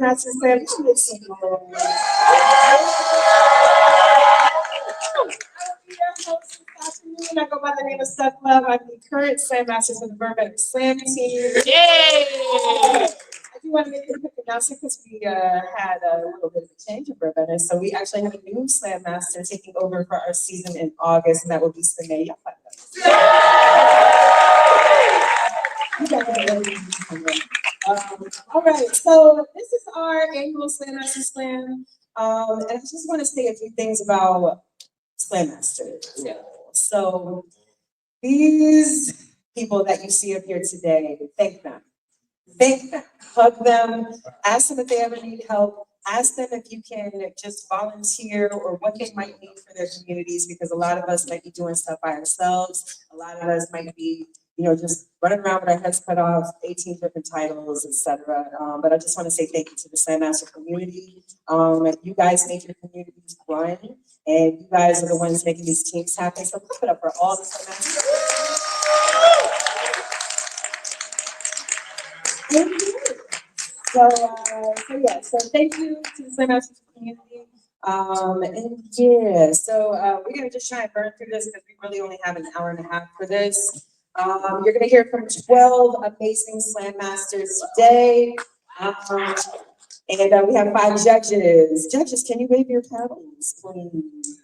Masters Slam. I go by the name of Steph Love. I'm the current Slam Master for the Burbank Slam team. Yay! I do want to make a quick announcement because we had a little bit of a change in Burbank. So we actually have a new Slam Master taking over for our season in August, and that will be Spinay. All right, so this is our annual Slam Master Slam. And I just want to say a few things about Slam Masters. Yeah. So these people that you see up here today, thank them. Thank them, hug them, ask them if they ever need help, ask them if you can just volunteer or what they might need for their communities, because a lot of us might be doing stuff by ourselves. A lot of us might be, just running around with our heads cut off, 18 different titles, etc. But I just want to say thank you to the Slam Master community. You guys make your communities run, and you guys are the ones making these teams happen. So clap it up for all the Slam Masters. So thank you to the Slam Masters community. We're gonna just try and burn through this because we really only have an hour and a half for this. You're gonna hear from 12 amazing Slam Masters today. And we have 5 judges. Judges, can you wave your paddles, please?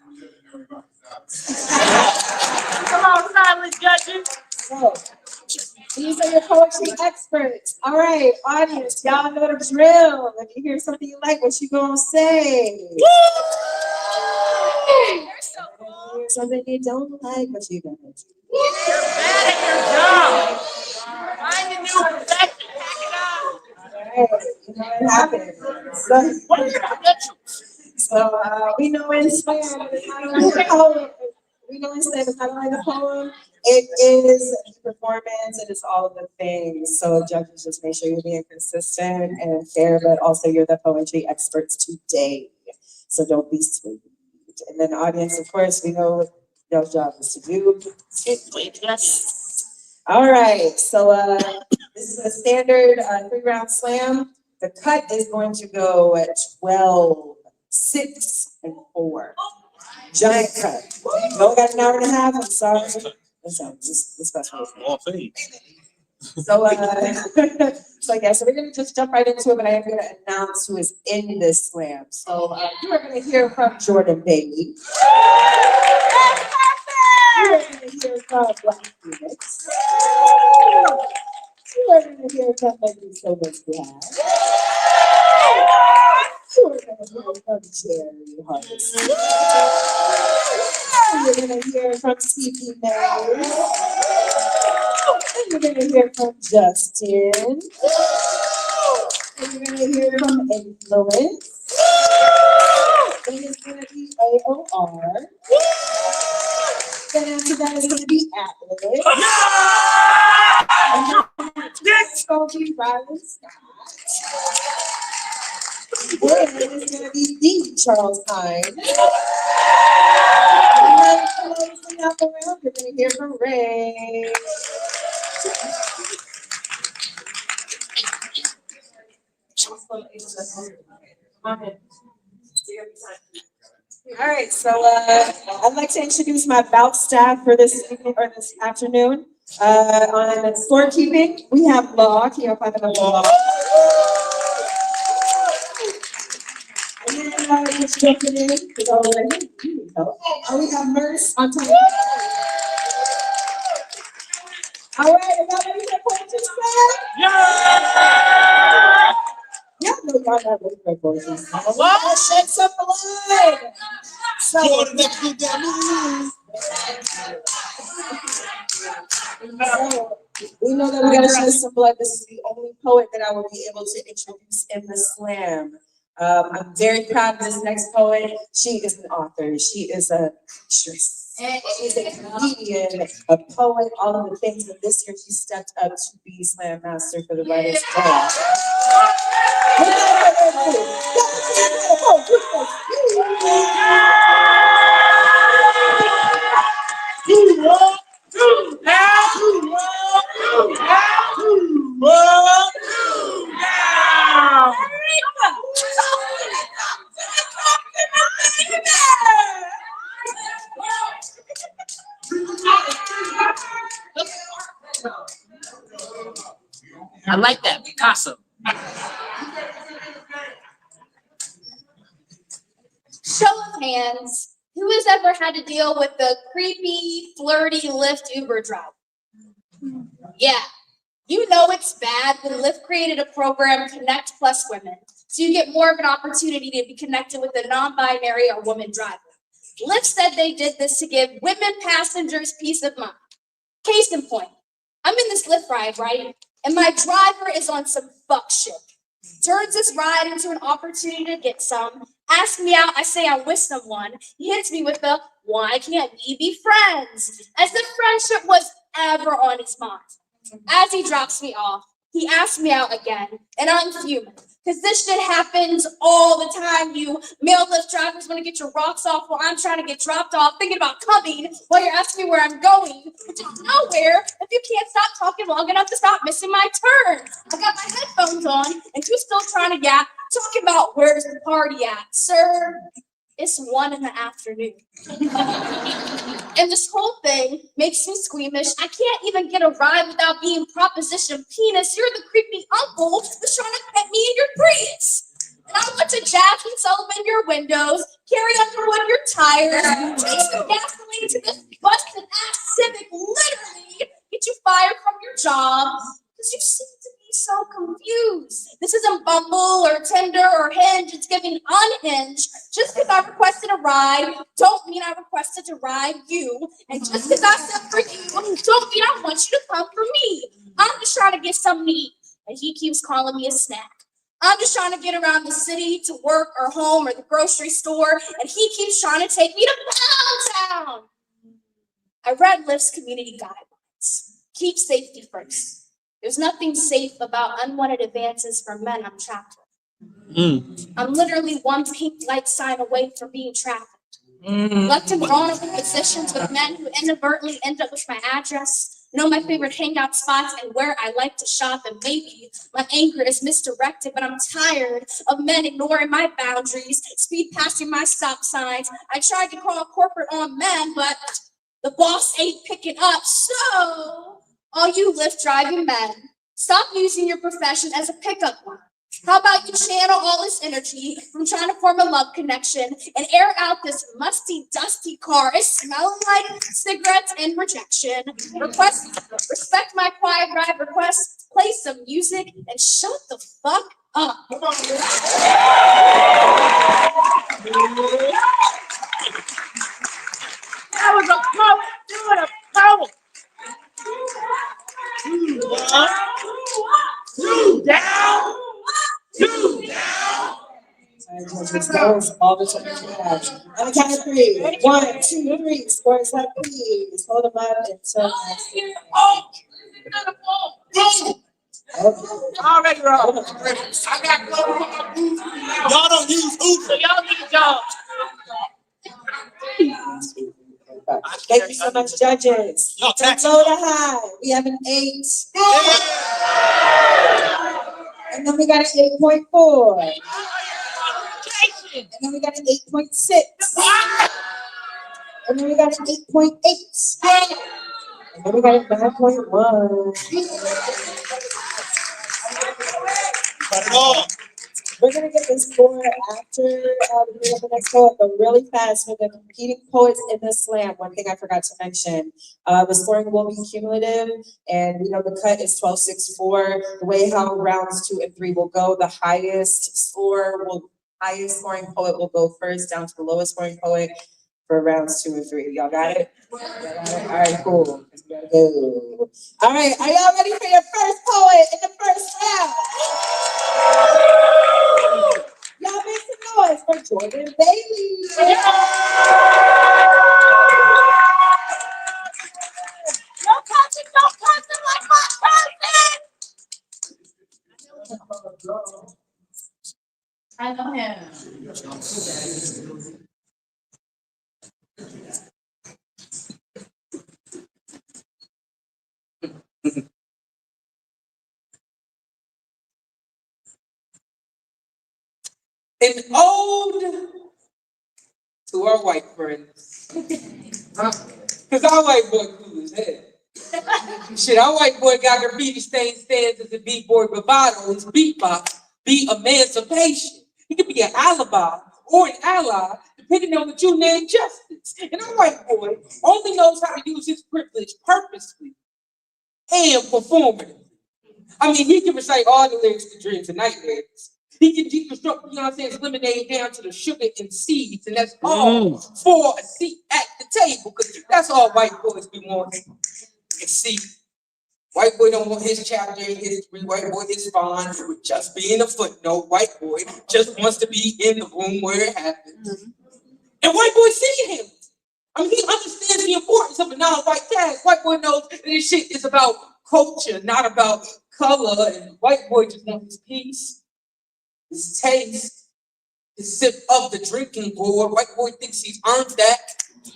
Come on, silent judges. So, these are your poetry experts. All right, audience, y'all know the drill. If you hear something you like, what you gonna say? Woo! You're so cool. If you hear something you don't like, what you gonna do? You're bad at your job. Find a new profession. Pack it up. All right, you know what happens. So we know in Slam, it's not only the poem. We know in Slam, it's not only the poem. It is the performance, it is all of the things. So judges, just make sure you're being consistent and fair, but also you're the poetry experts today. So don't be sweet. And then the audience, of course, we know what your job is to do. All right, so this is a standard 3-round slam. The cut is going to go at 12, 6, and 4. Giant cut. You only got an hour and a half, I'm sorry. So we're gonna just jump right into it, but I am gonna announce who is in this slam. So you are gonna hear from Jordan Bailey. You are gonna hear from Black Phoenix. You are gonna hear from Lady So Much Glad. You are gonna hear from Jerry Harris. You're gonna hear from CP May. And you're gonna hear from Justin. And you're gonna hear from Influence. Then it's gonna be AOR. Then after that is gonna be Atlas. And then it's gonna be Riley Scott. Then it's gonna be D. Charles Hines. And then closing out the round, you're gonna hear from Ray. All right, so I'd like to introduce my bout staff for this evening or this afternoon. On scorekeeping, we have Law. Can you find the Law? And then just jumping in because already we have Merce on time. All right, and now ready for poetry slam? Yeah! Yeah, no, y'all not ready for poetry slam. What? Shed some blood. So we know that we gotta shed some blood. This is the only poet that I will be able to introduce in the slam. I'm very proud of this next poet. She is an author. She is an actress. She's a comedian, a poet, all of the things. And this year she stepped up to be Slam Master for the Writers' Club. like that, Picasso. Show of hands, who has ever had to deal with the creepy, flirty Lyft Uber driver? Yeah, you know it's bad when Lyft created a program, Connect Plus Women, so you get more of an opportunity to be connected with a non-binary or woman driver. Lyft said they did this to give women passengers peace of mind. Case in point, I'm in this Lyft ride, right? And my driver is on some fuck shit. Turns this ride into an opportunity to get some. Asks me out, I say I'm with someone. He hits me with the, why can't we be friends? As if friendship was ever on his mind. As he drops me off, he asks me out again, and I'm fuming. Because this shit happens all the time. You male Lyft drivers want to get your rocks off while I'm trying to get dropped off, thinking about coming while you're asking me where I'm going, which is nowhere if you can't stop talking long enough to stop missing my turn. I got my headphones on, and you're still trying to yap, talking about where's the party at, sir? It's 1 p.m. And this whole thing makes me squeamish. I can't even get a ride without being proposition penis. You're the creepy uncle who's trying to pet me in your Prius. And I want to Jasmine Sullivan your windows, carry Underwood your tires, take some gasoline to this busted ass Civic, literally get you fired from your job. Because you seem to be so confused. This isn't Bumble or Tinder or Hinge. It's giving unhinged. Just because I requested a ride, don't mean I requested to ride you. And just because I said for you, don't mean I want you to come for me. I'm just trying to get something to eat. And he keeps calling me a snack. I'm just trying to get around the city to work or home or the grocery store. And he keeps trying to take me to Pound Town. I read Lyft's community guidelines. Keep safety first. There's nothing safe about unwanted advances from men I'm trapped with. I'm literally one pink light sign away from being trafficked. Left in vulnerable positions with men who inadvertently end up with my address, know my favorite hangout spots and where I like to shop, and maybe my anger is misdirected, but I'm tired of men ignoring my boundaries, speed passing my stop signs. I tried to call corporate on men, but the boss ain't picking up, so all you Lyft driving men, stop using your profession as a pickup line. How about you channel all this energy from trying to form a love connection and air out this musty, dusty car? It's smelling like cigarettes and rejection. Respect my quiet ride request, play some music, and shut the fuck up. That was a poet doing a poem. 2 down. 2 down. All the time. On the count of 3. 1, 2, 3. Scores up, please. Hold them up and so. Already wrong. I got clothes. Y'all don't use Uber, so y'all need jobs. Thank you so much, judges. From low to high, we have an 8. And then we got an 8.4. And then we got an 8.6. And then we got an 8.8. And then we got a 9.1. We're going to get this score after we have the next poet, but really fast for the competing poets in the slam. One thing I forgot to mention, the scoring will be cumulative, and we know the cut is 12-6-4. The way how rounds 2 and 3 will go, the highest scoring poet will go first down to the lowest scoring poet for rounds 2 and 3. Y'all got it? All right, cool. Let's go. All right, are y'all ready for your first poet in the first round? Y'all make some noise for Jordan Bailey. No cussing like my cousin. I know him. An ode to our white friends. Because our white boy cool as hell. Shit, our white boy got graffiti stained stands as a B-boy bravado. His beatbox be emancipation. He could be an alibi or an ally, depending on what you name justice. And our white boy only knows how to use his privilege purposely and performatively. I mean, he can recite all the lyrics to Dreams and Nightmares. He can deconstruct Beyonce's Lemonade down to the sugar and seeds, and that's all for a seat at the table, because that's all white boys be wanting. And see, white boy don't want his chapter in history. White boy is fine with just being a footnote. White boy just wants to be in the room where it happens. And white boy see him. I mean, he understands the importance of a non-white cast. White boy knows that this shit is about culture, not about color. And white boy just wants his peace, his taste, his sip of the drinking board. White boy thinks he's earned that.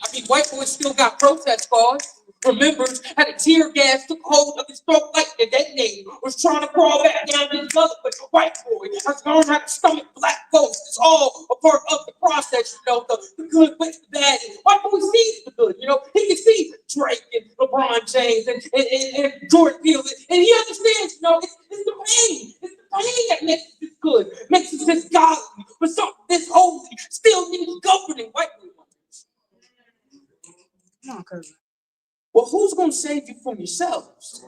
I mean, white boy still got protest cards. Remembers how the tear gas took hold of his throat like the detonator was trying to crawl back down his mother. But the white boy has learned how to stomach black ghosts. It's all a part of the process, you know, the good with the bad. White boy sees the good, you know. He can see Drake and LeBron James and Jordan Peele. And he understands, you know, it's the pain. It's the pain that makes us this good, makes us this godly. But something this holy still needs governing. White boy wonders. Come on, cousin. Well, who's going to save you from yourselves?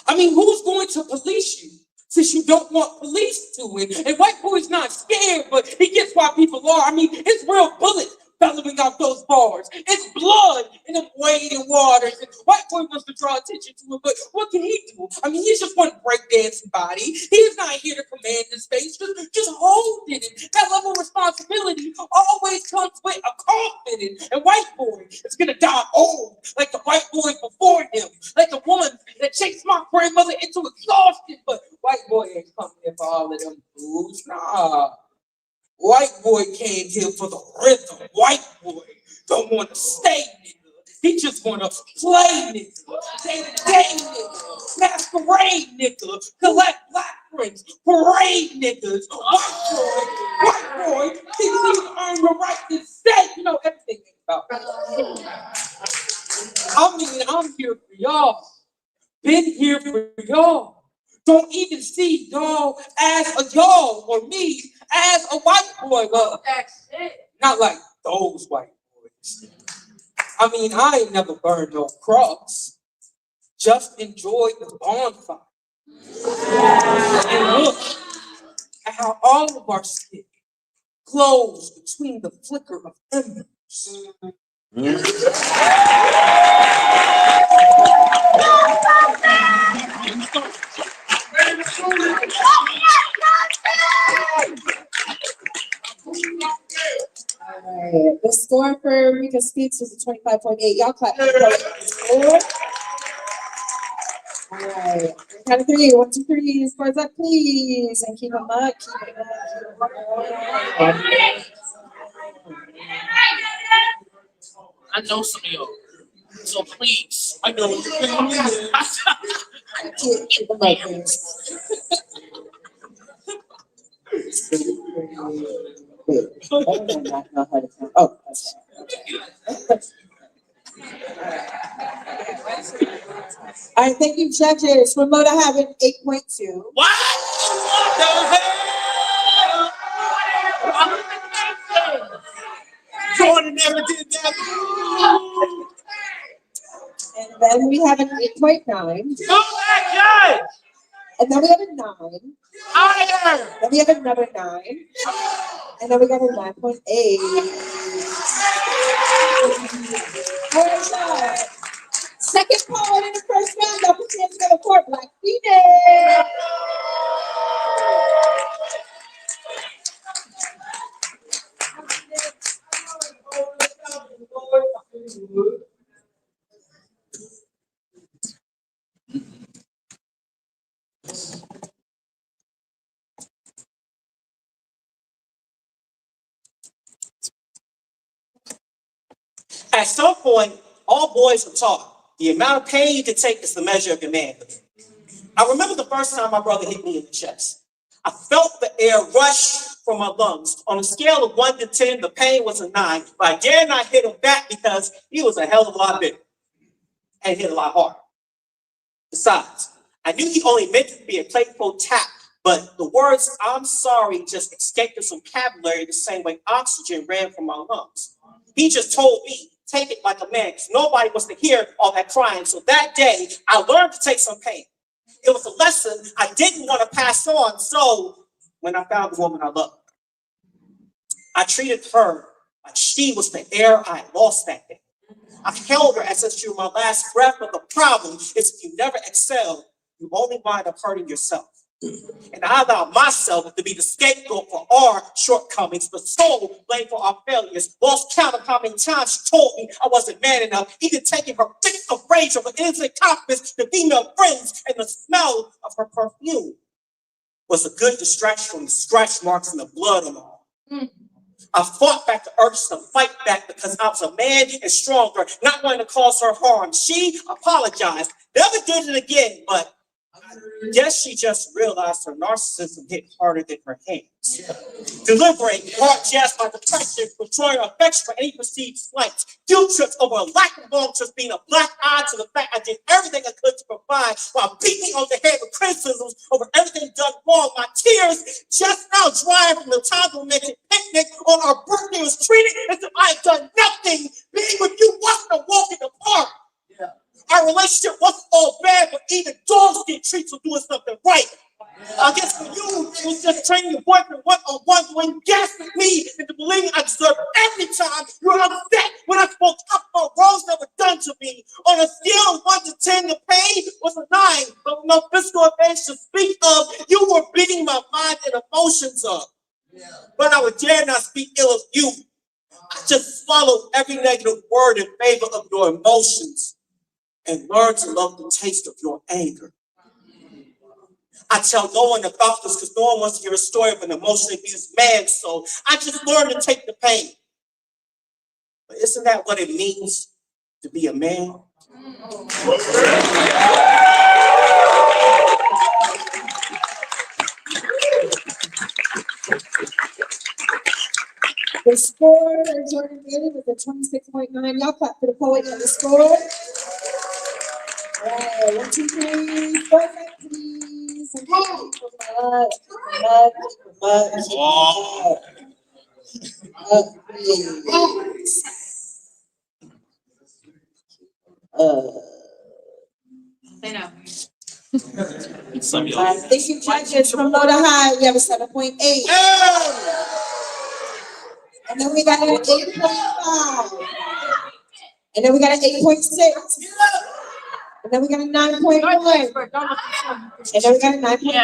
I mean, who's going to police you since you don't want police to? And white boy's not scared, but he gets why people are. I mean, it's real bullets bellowing out those bars. It's blood in them wading waters. And white boy wants to draw attention to it, but what can he do? I mean, he's just one breakdancing body. He's not here to command the space. Just hold it. And that level of responsibility always comes with a confidence. And white boy is gonna die old, like the white boy before him, like the woman that chased my grandmother into exhaustion. But white boy ain't coming here for all of them fools. Nah. White boy came here for the rhythm. White boy don't want to stay, nigga. He just want to play, nigga. Day nigga. Masquerade, nigga. Collect black friends. Parade, niggas. White boy thinks he's earned the right to stay. You know, everything about I mean, I'm here for y'all. Been here for y'all. Don't even see y'all as a y'all or me as a white boy. That's it. Not like those white boys. I mean, I ain't never burned no cross. Just enjoyed the bonfire. And look at how all of our skin glows between the flicker of embers. Alright, the score for Rika Speaks was a 25.8. Y'all clap. Alright, count of three. 1, 2, 3. Scores up, please. And keep them up. Keep them up. I know some of y'all. So please, I know you're Keep them up, please. Wait, I do not know how to count. Oh, okay. All right, thank you, judges. Ramona having 8.2. What? The hell? Jordan never did that. And then we have an 8.9. Go back, judge. And then we have a 9. Higher. Then we have another 9. And then we got a 9.8. All right, y'all. Second poll in the first round. Y'all put your hands together for Black Phoenix. At some point, all boys were taught the amount of pain you can take is the measure of your manhood. I remember the first time my brother hit me in the chest. I felt the air rush from my lungs. On a scale of 1 to 10, the pain was a 9, but I dare not hit him back because he was a hell of a lot bigger. and hit a lot harder. Besides, I knew he only meant it to be a playful tap, but the words "I'm sorry" just escaped his vocabulary the same way oxygen ran from my lungs. He just told me, take it like a man, because nobody wants to hear all that crying. So that day, I learned to take some pain. It was a lesson I didn't want to pass on. So when I found the woman I loved, I treated her like she was the air I lost that day. I held her as if she were my last breath, but the problem is if you never excel, you only wind up hurting yourself. And I allowed myself to be the scapegoat for our shortcomings, the sole blame for our failures. Lost count of how many times she told me I wasn't man enough, even taking her fit of rage over innocent compliments to female friends, and the smell of her perfume was a good distraction from the scratch marks and the blood on her arm. I fought back the urge to fight back because I was a man and stronger, not wanting to cause her harm. She apologized, never did it again, but I guess she just realized her narcissism hit harder than her hands. Delivering hard jest by depression, withdrawing affection for any perceived slights, guilt trips over a lack of long trips, being a black eye to the fact I did everything I could to provide, while beating on the head with criticisms over everything done wrong. My tears just now dry from the time we made a picnic on our birthday was treated as if I had done nothing. Being with you wasn't a walk in the park. Our relationship wasn't all bad, but even dogs get treats for doing something right. I guess for you, it was just training your boyfriend one-on-one when you gassed me into believing I deserved every time you were upset when I spoke up about wrongs that were done to me. On a scale of 1 to 10, the pain was a 9, but with no physical advantage to speak of, you were beating my mind and emotions up. But I would dare not speak ill of you. I just swallowed every negative word in favor of your emotions and learn to love the taste of your anger. I tell no one about this because no one wants to hear a story of an emotionally abused man, so I just learned to take the pain. But isn't that what it means to be a man? The score that Jordan gave was a 26.9. Y'all clap for the poet and the score. Right, 1, 2, 3, 4, please. And thank you, judges, from low to high. We have a 7.8. And then we got an 8.5. And then we got an 8.6. And then we got a 9.1. And then we got a 9.3.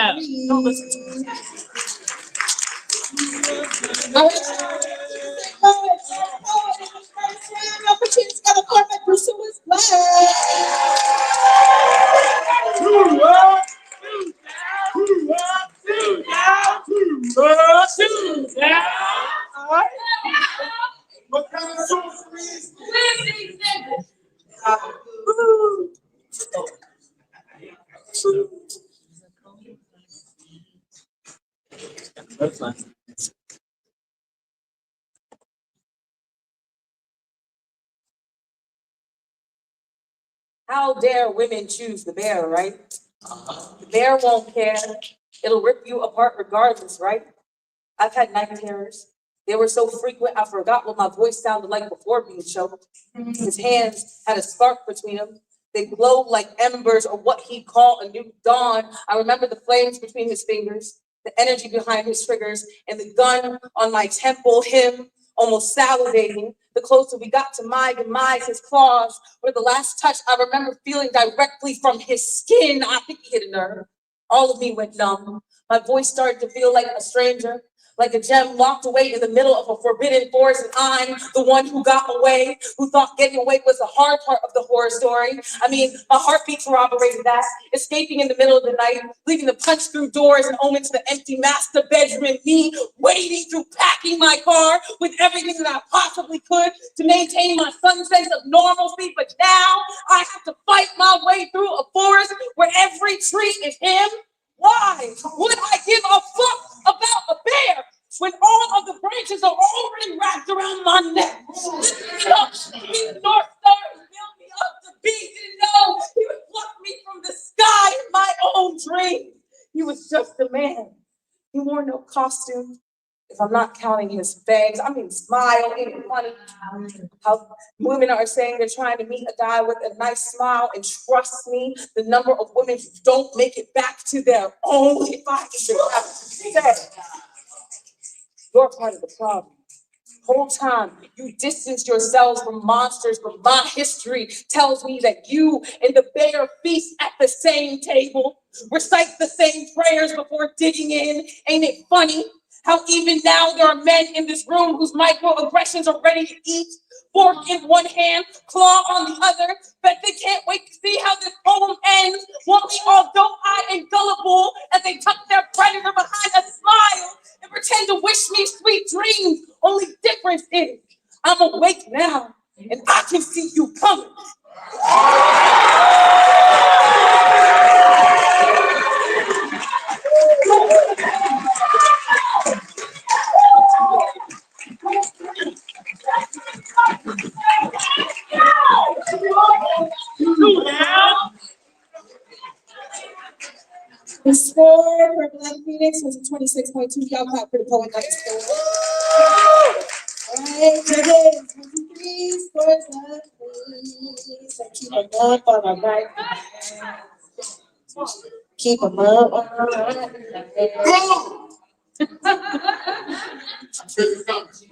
All right. Y'all put your hands together for my pursuers. What kind of sorcery is That's fine. How dare women choose the bear, right? The bear won't care. It'll rip you apart regardless, right? I've had night terrors. They were so frequent, I forgot what my voice sounded like before being choked. His hands had a spark between them. They glowed like embers or what he'd call a new dawn. I remember the flames between his fingers, the energy behind his triggers, and the gun on my temple, him almost salivating. The closer we got to my demise, his claws were the last touch I remember feeling directly from his skin. I think he hit a nerve. All of me went numb. My voice started to feel like a stranger, like a gem locked away in the middle of a forbidden forest, and I'm the one who got away, who thought getting away was the hard part of the horror story. I mean, my heartbeat corroborated that, escaping in the middle of the night, leaving the punch-through doors and home into the empty master bedroom, and me wading through packing my car with everything that I possibly could to maintain my sudden sense of normalcy, but now I have to fight my way through a forest where every tree is him. Why would I give a fuck about a bear when all of the branches are already wrapped around my neck? North Star built me up to be, didn't know costume. If I'm not counting his fangs, I mean, smile, ain't it funny? How women are saying they're trying to meet a guy with a nice smile, and trust me, the number of women who don't make it back to their own, if I even have to say, you're part of the problem. Whole time you distance yourselves from monsters, but my history tells me that you and the bear feast at the same table, recite the same prayers before digging in. Ain't it funny how even now there are men in this room whose microaggressions are ready to eat? Fork in one hand, claw on the other. Bet they can't wait to see how this poem ends. Want me all doe-eyed and gullible as they tuck their predator behind a smile and pretend to wish me sweet dreams. Only difference is I'm awake now and I can see you coming. The score for Black Phoenix was a 26.2. Y'all clap for the poet next door. All right, judges, 23 scores up, please. And keep them up on our right. Keep them up on our right.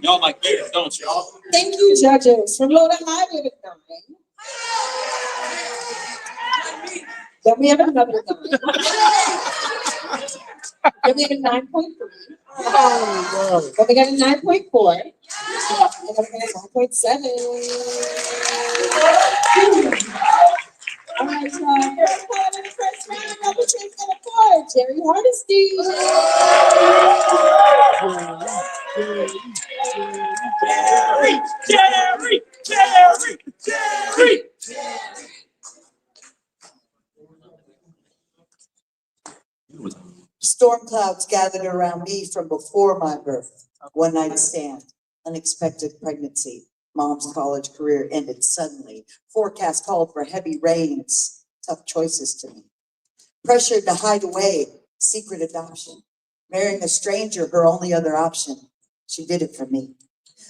Y'all like bears, don't y'all? Thank you, judges. From low to high, we have a 9. Then we have another 9. Then we have a 9.3. Then we got a 9.4. And then we got a 9.7. All right, so first poem in the first round represents the board, Jerry Hardesty. Jerry. Storm clouds gathered around me from before my birth. One night stand, unexpected pregnancy. Mom's college career ended suddenly. Forecast called for heavy rains. Tough choices to me. Pressured to hide away, secret adoption. Marrying a stranger, her only other option. She did it for me.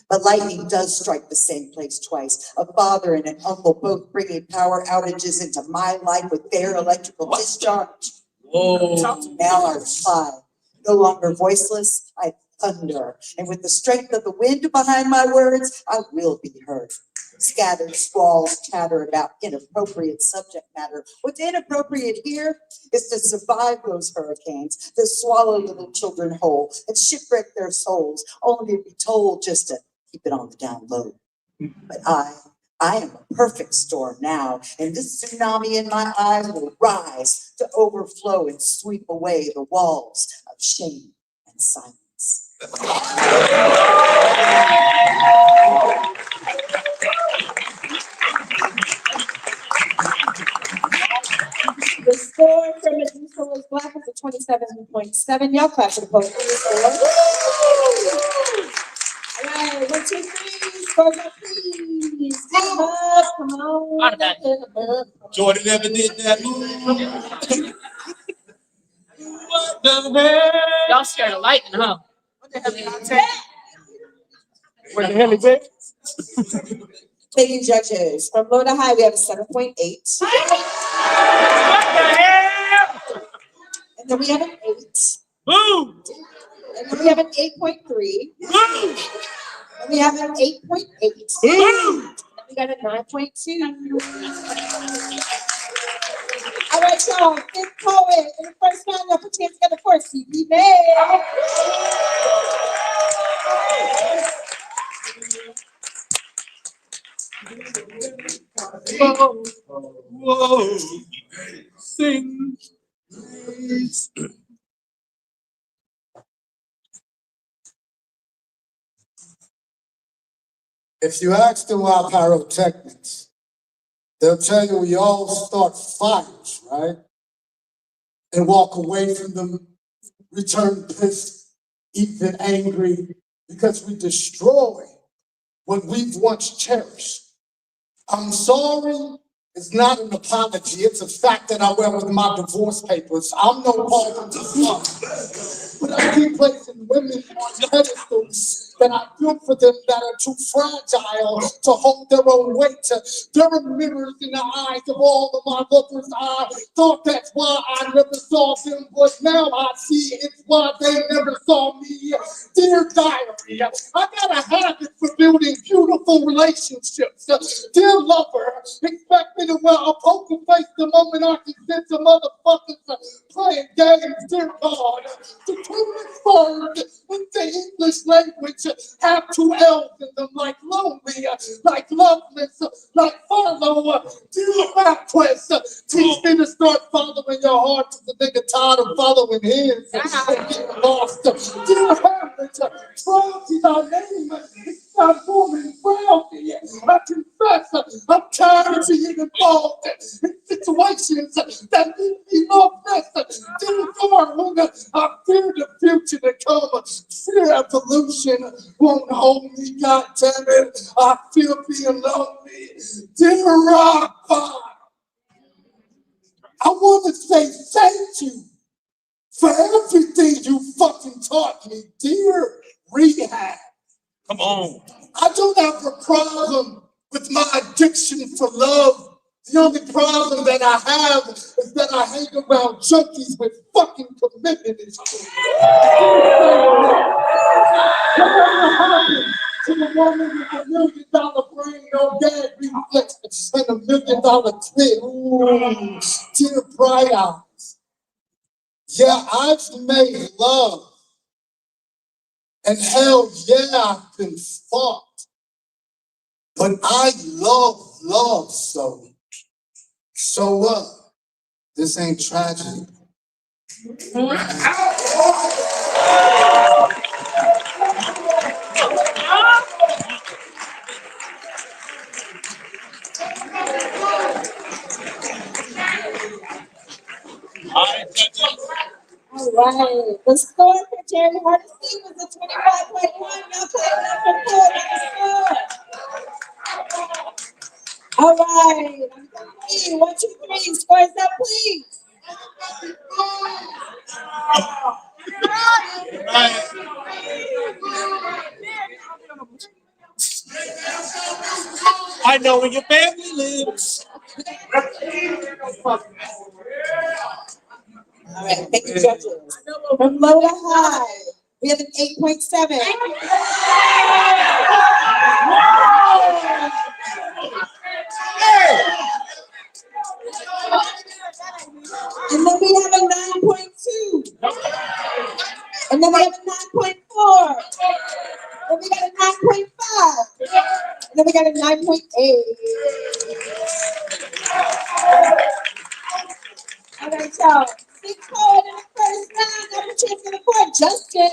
But lightning does strike the same place twice. A father and an uncle both bringing power outages into my life with their electrical discharge. Now I reply, no longer voiceless, I thunder. And with the strength of the wind behind my words, I will be heard. Scattered scrawls chatter about inappropriate subject matter. What's inappropriate here is to survive those hurricanes, to swallow little children whole and shipwreck their souls, only to be told just to keep it on the down low. But I am a perfect storm now, and this tsunami in my eyes will rise to overflow and sweep away the walls of shame and silence. The score from Medusa was Black was a 27.7. Y'all clap for the poet. All right, 1, 2, 3, scores up, please. Come up, come on. Jordan never did that. What the hell? Y'all scared of lightning, huh? Where the hell is it? Thank you, judges. From low to high, we have a 7.8. What the hell? And then we have an 8. Boom! And then we have an 8.3. Boom! And we have an 8.8. Boom! And we got a 9.2. All right, y'all. Fifth poet in the first round, y'all put your hands together for CP May. Whoa, whoa, sing. If you ask them about pyrotechnics, they'll tell you we all start fires, right? And walk away from them, return pissed, even angry, because we destroy what we've once cherished. I'm sorry, it's not an apology, it's a fact that I wear with my divorce papers. I'm no Paul from the But I keep placing women on pedestals that I feel for them that are too fragile to hold their own weight. There are mirrors in the eyes of all of my lovers. I thought that's why I never saw them, but now I see it's why they never saw me. Dear diary, I got a habit for building beautiful relationships. Dear lover, expect me to wear a poker face the moment I can get some motherfuckers playing games. Dear God, the truest word in the English language have two L's in them, like lonely, like loveless, like follow. Dear Baptist, teach me to start following your heart to the nigga tired of following his and getting lost. Dear Hamlet, Frowns is our name. It's not woman, Frowny. I confess, I'm tired of being involved in situations that leave me loveless. Dear Darwin, I fear the future to come. Fear evolution won't hold me, goddammit. I feel being lonely. Dear Rock Bottom, I want to say thank you for everything you fucking taught me, dear Rehab. Come on. I don't have a problem with my addiction for love. The only problem that I have is that I hang around junkies with fucking commitment issues. Whatever happened to the woman with $1 million brain, no dad reflex, and $1 million clit? Ooh, dear bright eyes. Yeah, I've made love. And hell yeah, I've been fucked. But I love so. So what? This ain't tragedy. All right, the score for Jerry Hardesty was a 25.1. Y'all clap it up for Paul on the score. All right, three, 1, 2, 3. Scores up, please. I know where your family lives. All right, thank you, judges. From low to high, we have an 8.7. And then we have a 9.2. And then we have a 9.4. Then we got a 9.5. And then we got a 9.8. All right, y'all. 6 forward in the first round. Number 2 for the court, Justin.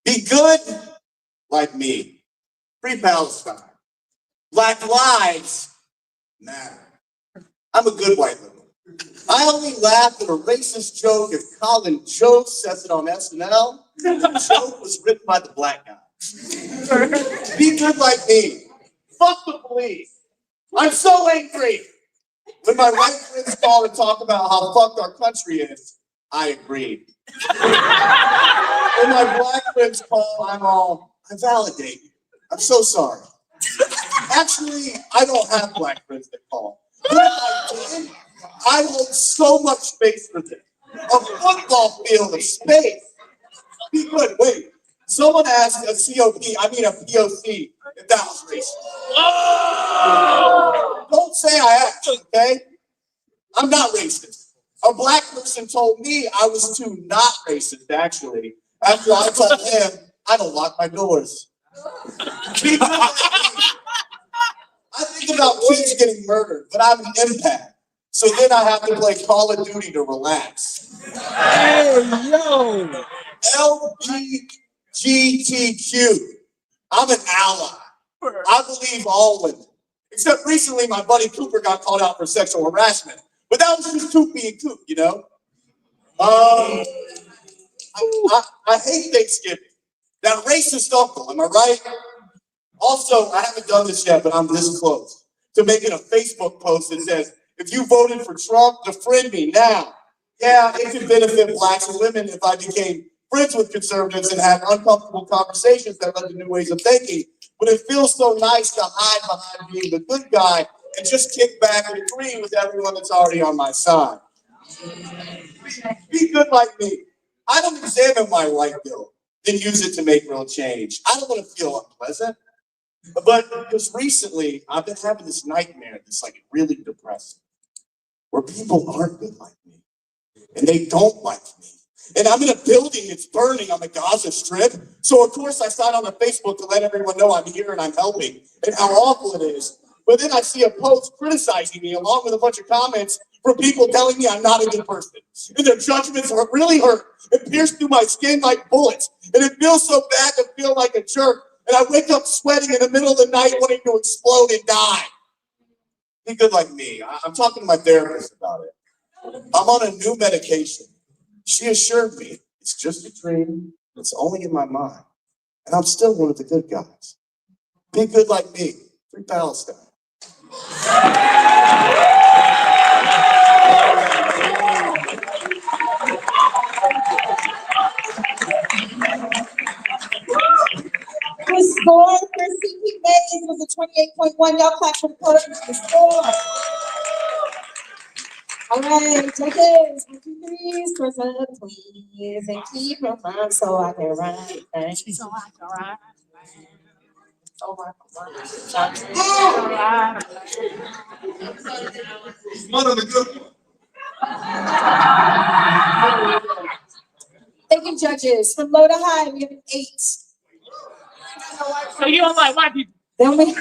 Be good like me. Free Palestine. Black lives matter. I'm a good white liberal. I only laugh at a racist joke if Colin Jost says it on SNL. The joke was written by the black guy. Be good like me. Fuck the police. I'm so angry. When my white friends call and talk about how fucked our country is, I agree. When my black friends call, I validate you. I'm so sorry. Actually, I don't have black friends that call. But if I did, I hold so much space for them. A football field of space. Be good. Wait. Someone asked a POC, if that was racist. Oh! Don't say I asked, okay? I'm not racist. A black person told me I was too not racist, actually. After I told him, I don't lock my doors. Be good like me. I think about kids getting murdered, but I'm an empath. So then I have to play Call of Duty to relax. Hey, yo. LGBTQ. I'm an ally. I believe all women. Except recently my buddy Cooper got called out for sexual harassment. But that was just Coop being Coop, you know? I hate Thanksgiving. That racist uncle, am I right? Also, I haven't done this yet, but I'm this close to making a Facebook post that says, if you voted for Trump, defriend me now. Yeah, it could benefit blacks and women if I became friends with conservatives and had uncomfortable conversations that led to new ways of thinking. But it feels so nice to hide behind being the good guy and just kick back and agree with everyone that's already on my side. Be good like me. I don't examine my white bill and use it to make real change. I don't want to feel unpleasant. But because recently I've been having this nightmare that's like really depressing, where people aren't good like me and they don't like me. And I'm in a building that's burning on the Gaza Strip. So of course I sign on to Facebook to let everyone know I'm here and I'm helping and how awful it is. But then I see a post criticizing me along with a bunch of comments from people telling me I'm not a good person. And their judgments are really hurt and pierce through my skin like bullets. And it feels so bad to feel like a jerk. And I wake up sweating in the middle of the night wanting to explode and die. Be good like me. I'm talking to my therapist about it. I'm on a new medication. She assured me it's just a dream. It's only in my mind. And I'm still one of the good guys. Be good like me. Free Palestine. The score for CP Mays was a 28.1. Y'all clap for the score. All right, judges, would you please present, please, and keep your phone so I can write things. So I can write. One of the good ones. Thank you, judges. From low to high, we have an 8. So you don't like white people? Then we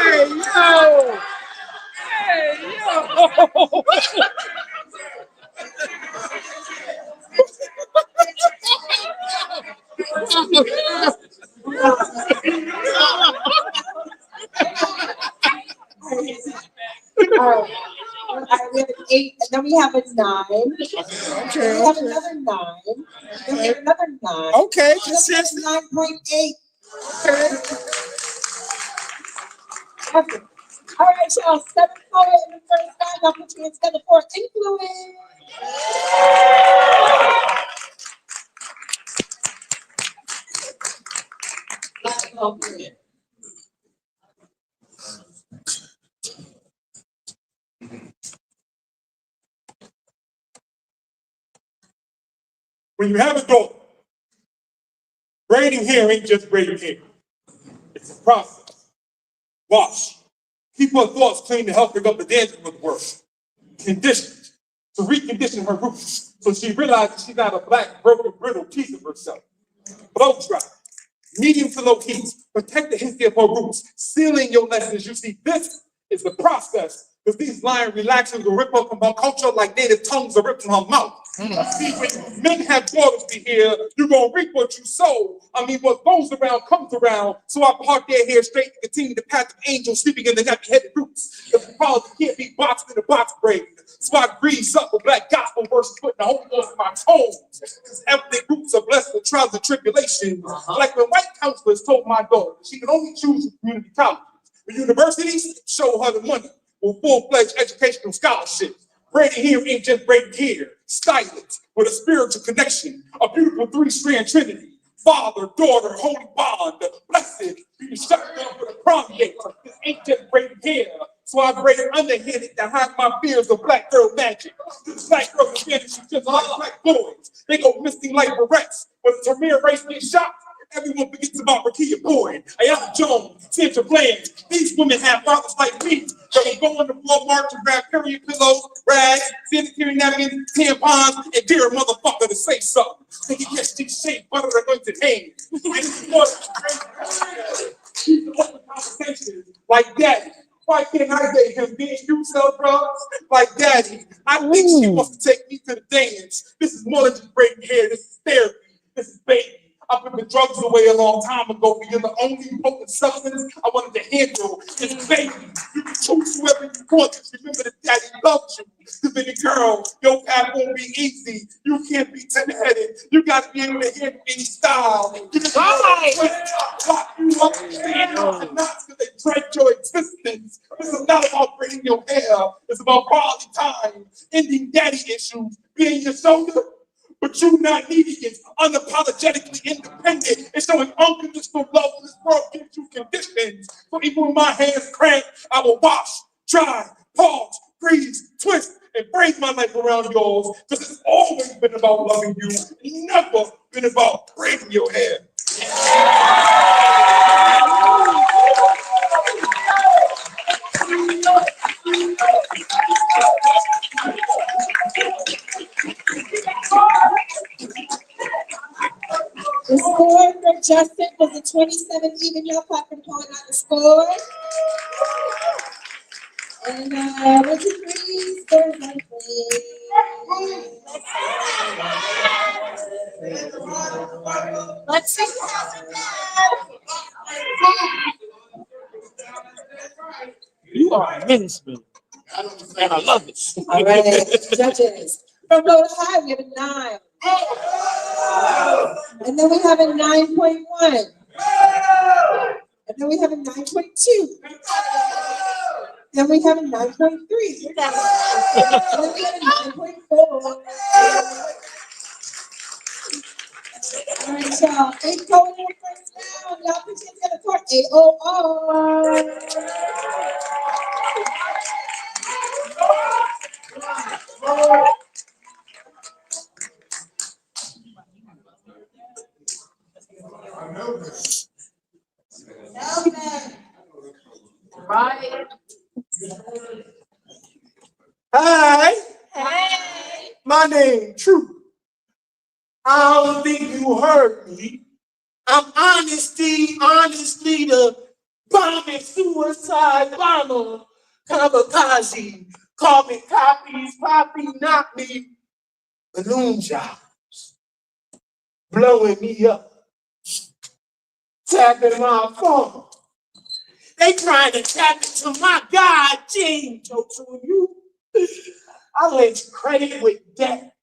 Hey, yo! Hey, yo! All right, we have an 8, and then we have a 9. Okay, We have another 9. Then we have another 9. okay, And then consistent. we have 9.8. Okay. Okay. All right, y'all. 7 color in the first round. I'll put you together for influence. Okay. When you have a daughter, braiding hair ain't just braiding hair. It's a process. Wash. Keep her thoughts clean to help bring up the danger with work. Conditioned. To recondition her roots so she realizes she's not a black, broken, brittle piece of herself. Blow dry. Medium to low heat. Protect the history of her roots. Sealing your lessons. You see, this is the process. Because these lion relaxers will rip up from her culture like native tongues are ripped from her mouth. See, when men have daughters to hear, you're going to reap what you sow. I mean, what goes around comes around. So I part their hair straight and continue the path of angels sleeping in the nappy-headed roots. The problems can't be boxed in a box braid. So I grease up with black gospel verses putting the Holy Ghost in my tones. Because everyday roots are blessed with trials and tribulations. Like when white counselors told my daughter she could only choose community colleges. The universities show her the money with full-fledged educational scholarships. Braiding hair ain't just braiding hair. Stylist with a spiritual connection. A beautiful 3-strand trinity. Father, daughter, holy bond. Blessed be shut down for the prom date. This ain't just braiding hair. So I braided underhanded to hide my fears of black girl magic. This black girl is she's just like black boys. They go missing like barrettes. When the Tamir race gets shot, everyone forgets about Rakia Boyd, Ayala Jones, Sandra Bland. These women have fathers like me that will go on the Walmart to grab period pillows, rags, sanitary napkins, tampons, and dare a motherfucker to say something. They can get these shade butter anointed hands. And it's more conversations like daddy. Why can't I date him? Being you sell drugs like daddy. I think she wants to take me to the dance. This is more than just braiding hair. This is therapy. This is baby. I put the drugs away a long time ago, but you're the only potent substance I wanted to handle. It's baby. You can choose whoever you want. Just remember that daddy loves you. Cause baby girl, your path won't be easy. You can't be ten-headed. You gotta be able to handle any style. You just lock you up and not because they drank your existence. This is not about braiding your hair. It's about quality time, ending daddy issues, being your shoulder. But you not needing it, unapologetically independent, and showing unconditional love when this world gives you conditions. So even when my hands cramp, I will wash, dry, pause, freeze, twist, and braid my life around yours. Because it's always been about loving you, never been about braiding your hair. The score for Justin was a 27 even. Y'all clap for calling out the score. And 1, 2, 3, scores on Let's see. You are a minister. I don't understand. I love it. All right, judges. From low to high, we have a 9. And then we have a 9.1. And then we have a 9.2. Then we have a 9.3. And then we have a 9.4. All right, y'all. 8 going in the first round. Y'all put your together for AOR. Right. Hi, Hey. my name True. I don't think you heard me. I'm honestly the bombing suicide bomber, kamikaze, carbon copies, poppy, not me, balloon jobs, blowing me up, tapping my phone. They trying to tap into my God gene, jokes on you. I let credit with debt.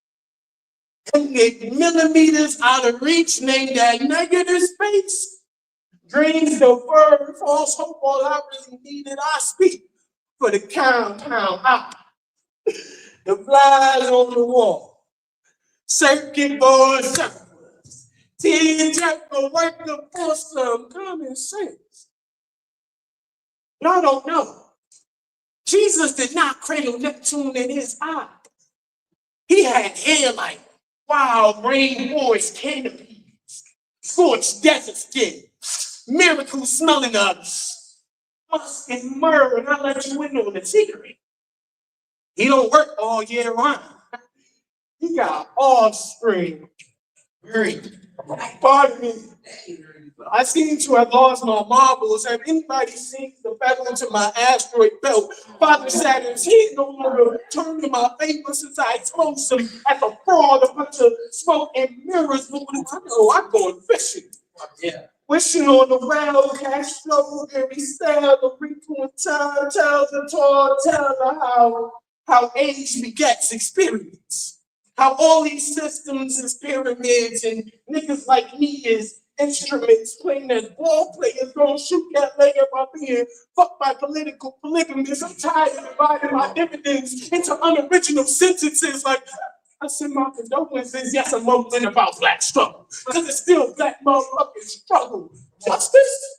Couldn't get millimeters out of reach, name that negative space. Dreams deferred, false hope, all I really needed, I speak for the compound out. The flies on the wall, circuit board circles, teardrop will work the for some common sense. Y'all don't know. Jesus did not cradle Neptune in his eye. He had hair like wild rainforest canopies, scorched desert skin, miracle smelling of musk and myrrh, and I let you in on the secret. He don't work all year round. He got offspring. Great. Pardon me. I seem to have lost my marbles. Have anybody seen the feather into my asteroid belt? Father Saturn's heat no longer turned in my favor since I exposed him at the fraud, a bunch of smoke and mirrors. But I know I'm going fishing. Yeah. Wishing on the well, cash flow, every style, the frequent time, tell the tall, tell the how age begets experience. How all these systems is pyramids and niggas like me is instruments playing as ball players gonna shoot that leg up my being fucked by political polygamists. I'm tired of dividing my dividends into unoriginal sentences like I send my condolences. Yes, I'm mumbling about black struggle. Cause it's still black motherfucking struggle. Justice?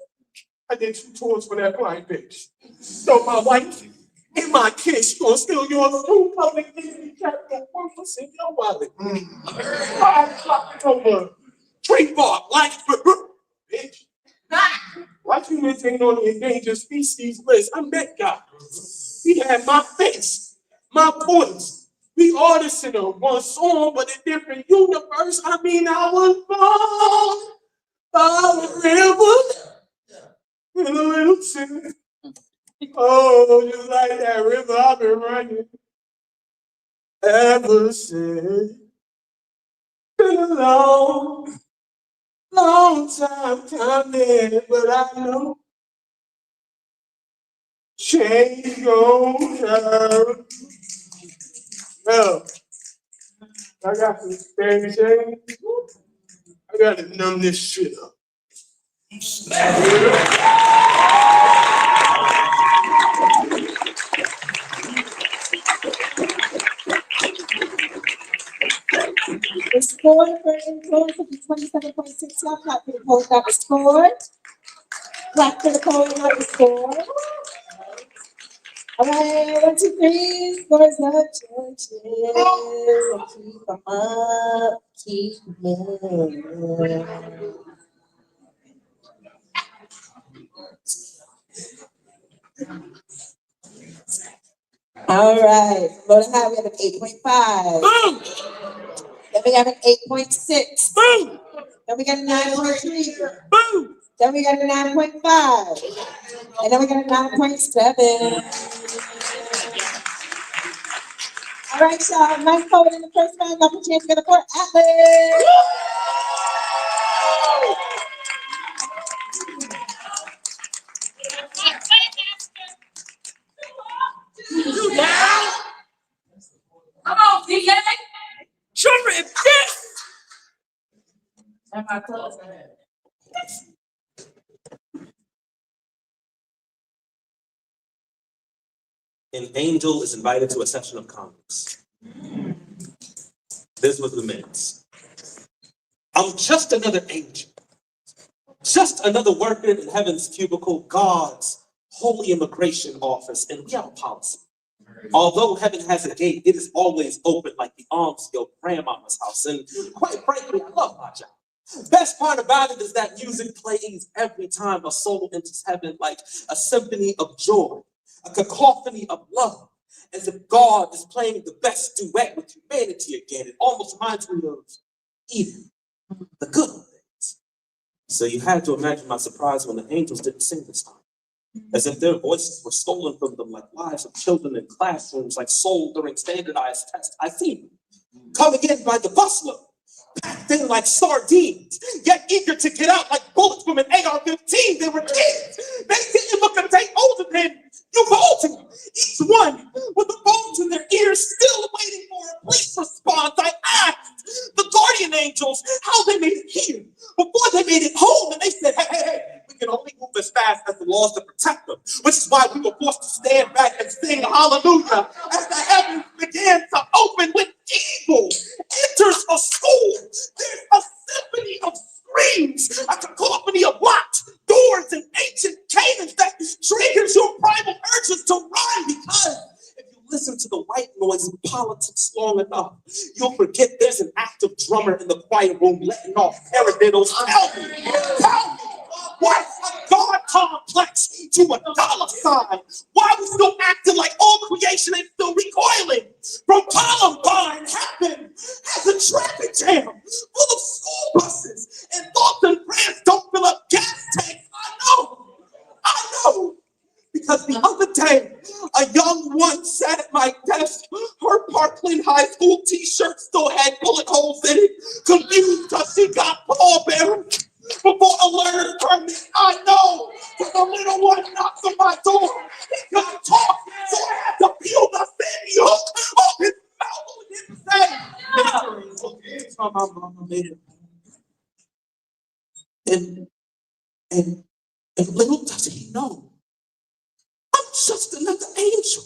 I did 2 tours for that blind bitch. So my wife and my kids gonna steal yours too. Public dignity capital worthless in your wallet. I'm dropping over. Tree bark, like bitch. Why you ain't on the endangered species list? I met God. He had my face, my voice. We artists in a one song, but a different universe. I mean, I was born by the river in a little city. Oh, just like that river I've been running ever since. Been alone. Long time coming, but I know change gon' come. Well, I got some Spanish change. I gotta numb this shit up. The score for influence will be 27.6. Y'all clap for the poll got the score. Clap for the poll got the score. All right, 1, 2, 3. Scores up, churches. Keep them up, keep moving. All right, Florida High, we have an 8.5. Boom! Then we have an 8.6. Boom! Then we got a 9.3. Boom! Then we got a 9.5. And then we got a 9.7. All right, y'all. Nice vote in the first round. Y'all put your hands together for Atlas. Come on, DJ. Trevor and this. Am I close? An angel is invited to a session of Congress. This was the minutes. I'm just another angel. Just another worker in heaven's cubicle, God's holy immigration office, and we have a policy. Although heaven has a gate, it is always open like the arms of your grandmama's house. And quite frankly, I love my job. Best part about it is that music plays every time a soul enters heaven, like a symphony of joy, a cacophony of love, as if God is playing the best duet with humanity again. It almost reminds me of Eden, the good old days. So you had to imagine my surprise when the angels didn't sing this time. As if their voices were stolen from them like lives of children in classrooms, like sold during standardized tests. I see them coming in by the busload, packed in like sardines, yet eager to get out like bullets from an AR-15. They were kids. They didn't look a day older than you Baltimore. Each one with the phones in their ears, still waiting for a police response. I asked the guardian angels how they made it here before they made it home, and they said, hey, we can only move as fast as the laws to protect them, which is why we were forced to stand back and sing hallelujah as the heavens began to open when evil enters a school. There's a symphony of screams, a cacophony of locked doors and ancient cadence that triggers your primal urges to run, because if you listen to the white noise of politics long enough, you'll forget there's an active drummer in the quiet room letting off paradiddles. Tell me, what's a God complex to a dollar sign? Why we still acting like all creation ain't still recoiling from Columbine happened as a traffic jam full of school buses and thoughts and prayers don't fill up gas tanks? I know. Because the other day, a young one sat at my desk. Her Parkland High School t-shirt still had bullet holes in it, confused because she got pallbearer before a learner's permit. I know, because the little one knocked on my door. He couldn't talk, so I had to peel the sandy hook off his mouth and say, okay, it's my mama made it. And little does he know, I'm just another angel.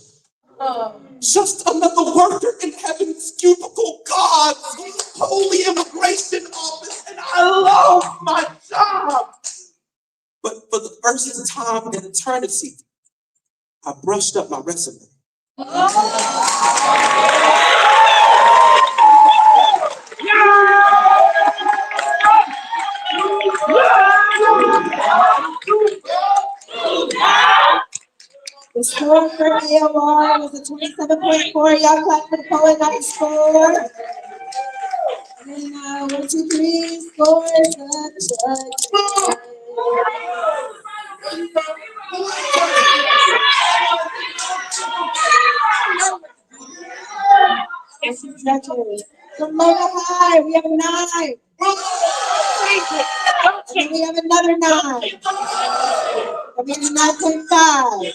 Just another worker in heaven's cubicle, God's holy immigration office, and I love my job. But for the first time in eternity, I brushed up my resume. The score for AOR was a 27.4. Y'all clap for the poll and not the score. And 1, 2, 3. Scores the judge. Judges. From Florida High, we have a 9. And then we have another 9. And we have a 9.5.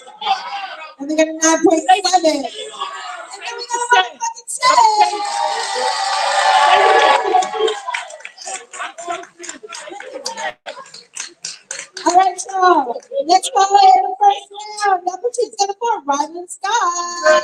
And we got a 9.7. And then we got a motherfucking 10. All right, y'all. Next caller in the first round. Number 2 is gonna go Rylan Scott.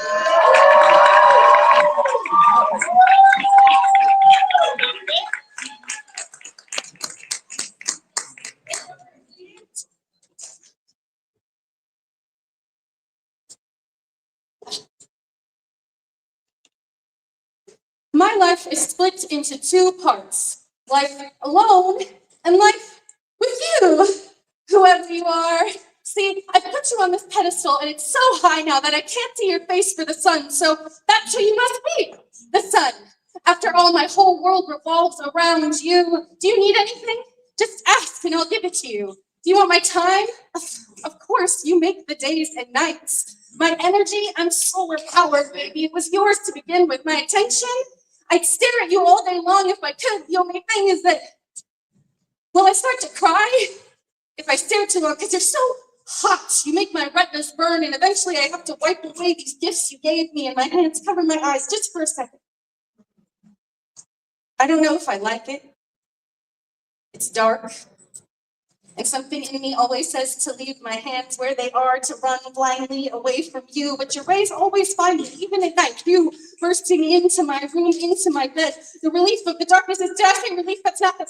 My life is split into 2 parts. Life alone and life with you, whoever you are. See, I put you on this pedestal and it's so high now that I can't see your face for the sun, so that's who you must be, the sun. After all, my whole world revolves around you. Do you need anything? Just ask and I'll give it to you. Do you want my time? Of course, you make the days and nights. My energy, I'm solar powered, baby. It was yours to begin with. My attention, I'd stare at you all day long if I could. The only thing is that, will I start to cry if I stare too long? Because you're so hot. You make my retinas burn, and eventually I have to wipe away these gifts you gave me, and my hands cover my eyes just for a second. I don't know if I like it. It's dark. And something in me always says to leave my hands where they are, to run blindly away from you. But your rays always find me, even at night. You bursting into my room, into my bed. The relief of the darkness is deafening relief. That's not what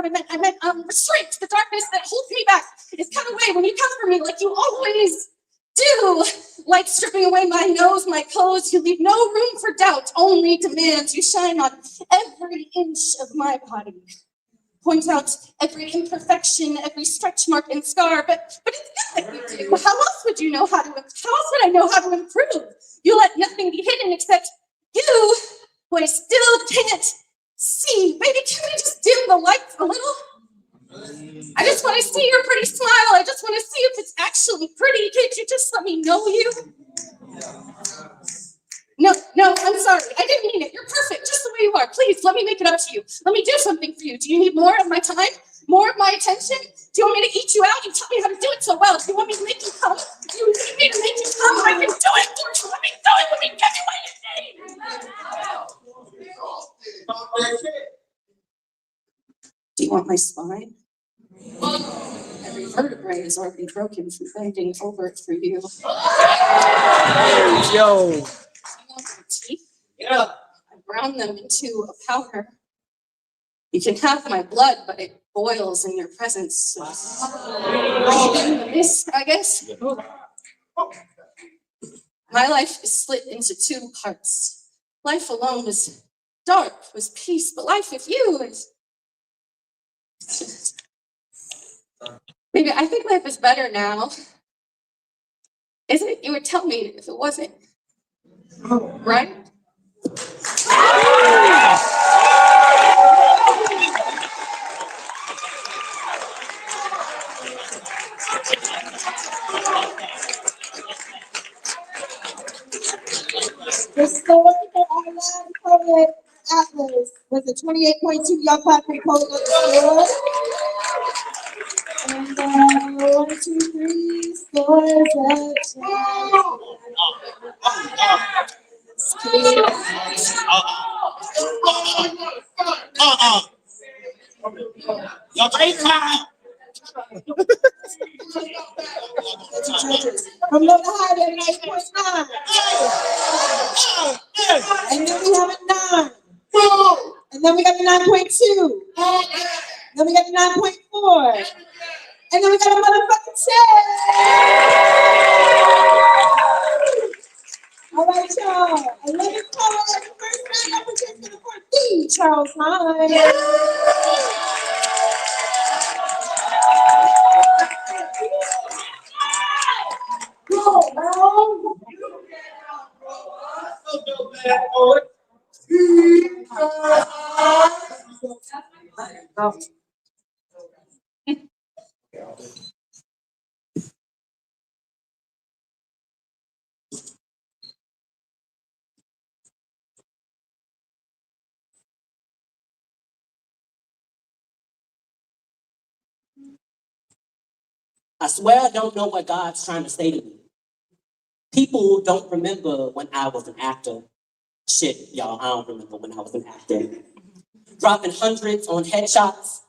I meant. I meant restraint. The darkness that holds me back is cut away when you comfort me like you always do. Like stripping away my nose, my clothes. You leave no room for doubt, only demands. You shine on every inch of my body. Point out every imperfection, every stretch mark and scar, but it's good that you do. How else would I know how to improve? You let nothing be hidden except you, who I still can't see. Baby, can we just dim the lights a little? I just want to see your pretty smile. I just want to see if it's actually pretty. Can't you just let me know you? No, I'm sorry. I didn't mean it. You're perfect, just the way you are. Please, let me make it up to you. Let me do something for you. Do you need more of my time? More of my attention? Do you want me to eat you out? You taught me how to do it so well. Do you want me to make you come? Do you need me to make you come? I can do it for you. Let me do it. Let me give you what you need. Do you want my spine? Every vertebrae is already broken from bending over it for you. Yo. You want my teeth? Yeah. I ground them into a powder. You can have my blood, but it boils in your presence. This, I guess. My life is split into 2 parts. Life alone was dark, was peace, but life with you is. Maybe I think life is better now. Isn't it? You would tell me if it wasn't. Right? The score for our last poet, Atlas, was a 28.2. Y'all clap for the poet on the score. And 1, 2, 3 scores at Y'all take time. from low to high, we have an 8.9. And then we have a 9. And then we got the 9.2. Then we got the 9.4. And then we got a motherfucking 10. All right, y'all. 11 callers in the first round. Representing for D. Charles Hines. I swear I don't know what God's trying to say to me. People don't remember when I was an actor. Shit, y'all, I don't remember when I was an actor. Dropping hundreds on headshots,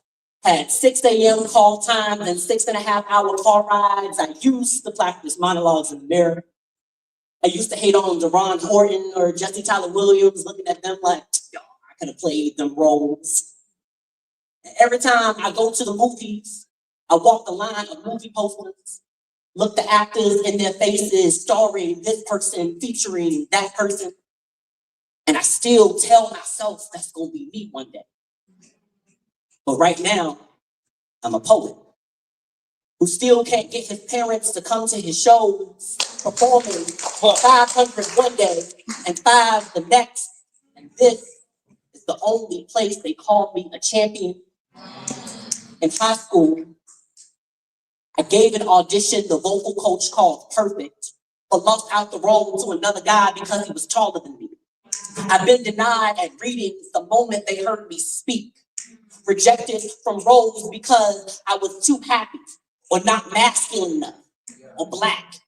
had 6 a.m. call time and 6.5 hour car rides. I used to practice monologues in the mirror. I used to hate on Deron Horton or Jesse Tyler Williams, looking at them like, yo, I could have played them roles. Every time I go to the movies, I walk the line of movie posters, look the actors in their faces, starring this person, featuring that person. And I still tell myself that's gonna be me one day. But right now, I'm a poet who still can't get his parents to come to his shows, performing for 500 one day and 5 the next. And this is the only place they called me a champion. In high school, I gave an audition the vocal coach called perfect, but lost out the role to another guy because he was taller than me. I've been denied at readings the moment they heard me speak, rejected from roles because I was too happy or not masculine enough or black,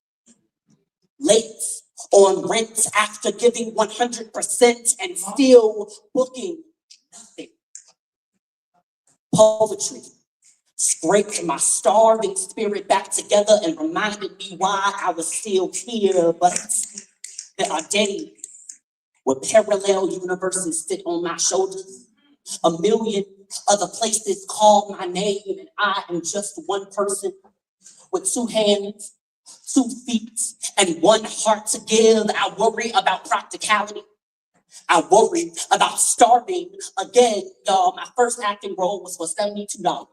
late on rent after giving 100% and still booking nothing. Poetry scraped my starving spirit back together and reminded me why I was still here, but there are days where parallel universes sit on my shoulders. A million other places call my name, and I am just one person with 2 hands, 2 feet, and 1 heart to give. I worry about practicality. I worry about starving again, y'all. My first acting role was for $72.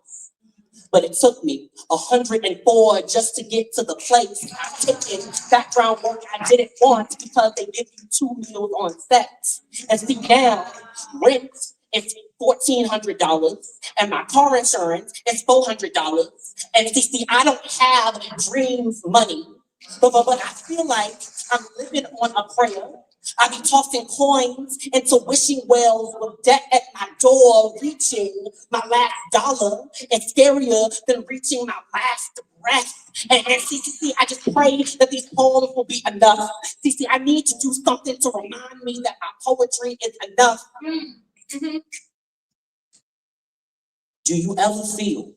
But it took me 104 just to get to the place. I've taken background work I didn't want because they give you 2 meals on set. And see now, rent is $1,400 and my car insurance is $400. And see, I don't have dreams money, but I feel like I'm living on a prayer. I be tossing coins into wishing wells with debt at my door, reaching my last dollar is scarier than reaching my last breath. And see, I just pray that these poems will be enough. See, I need to do something to remind me that my poetry is enough. Do you ever feel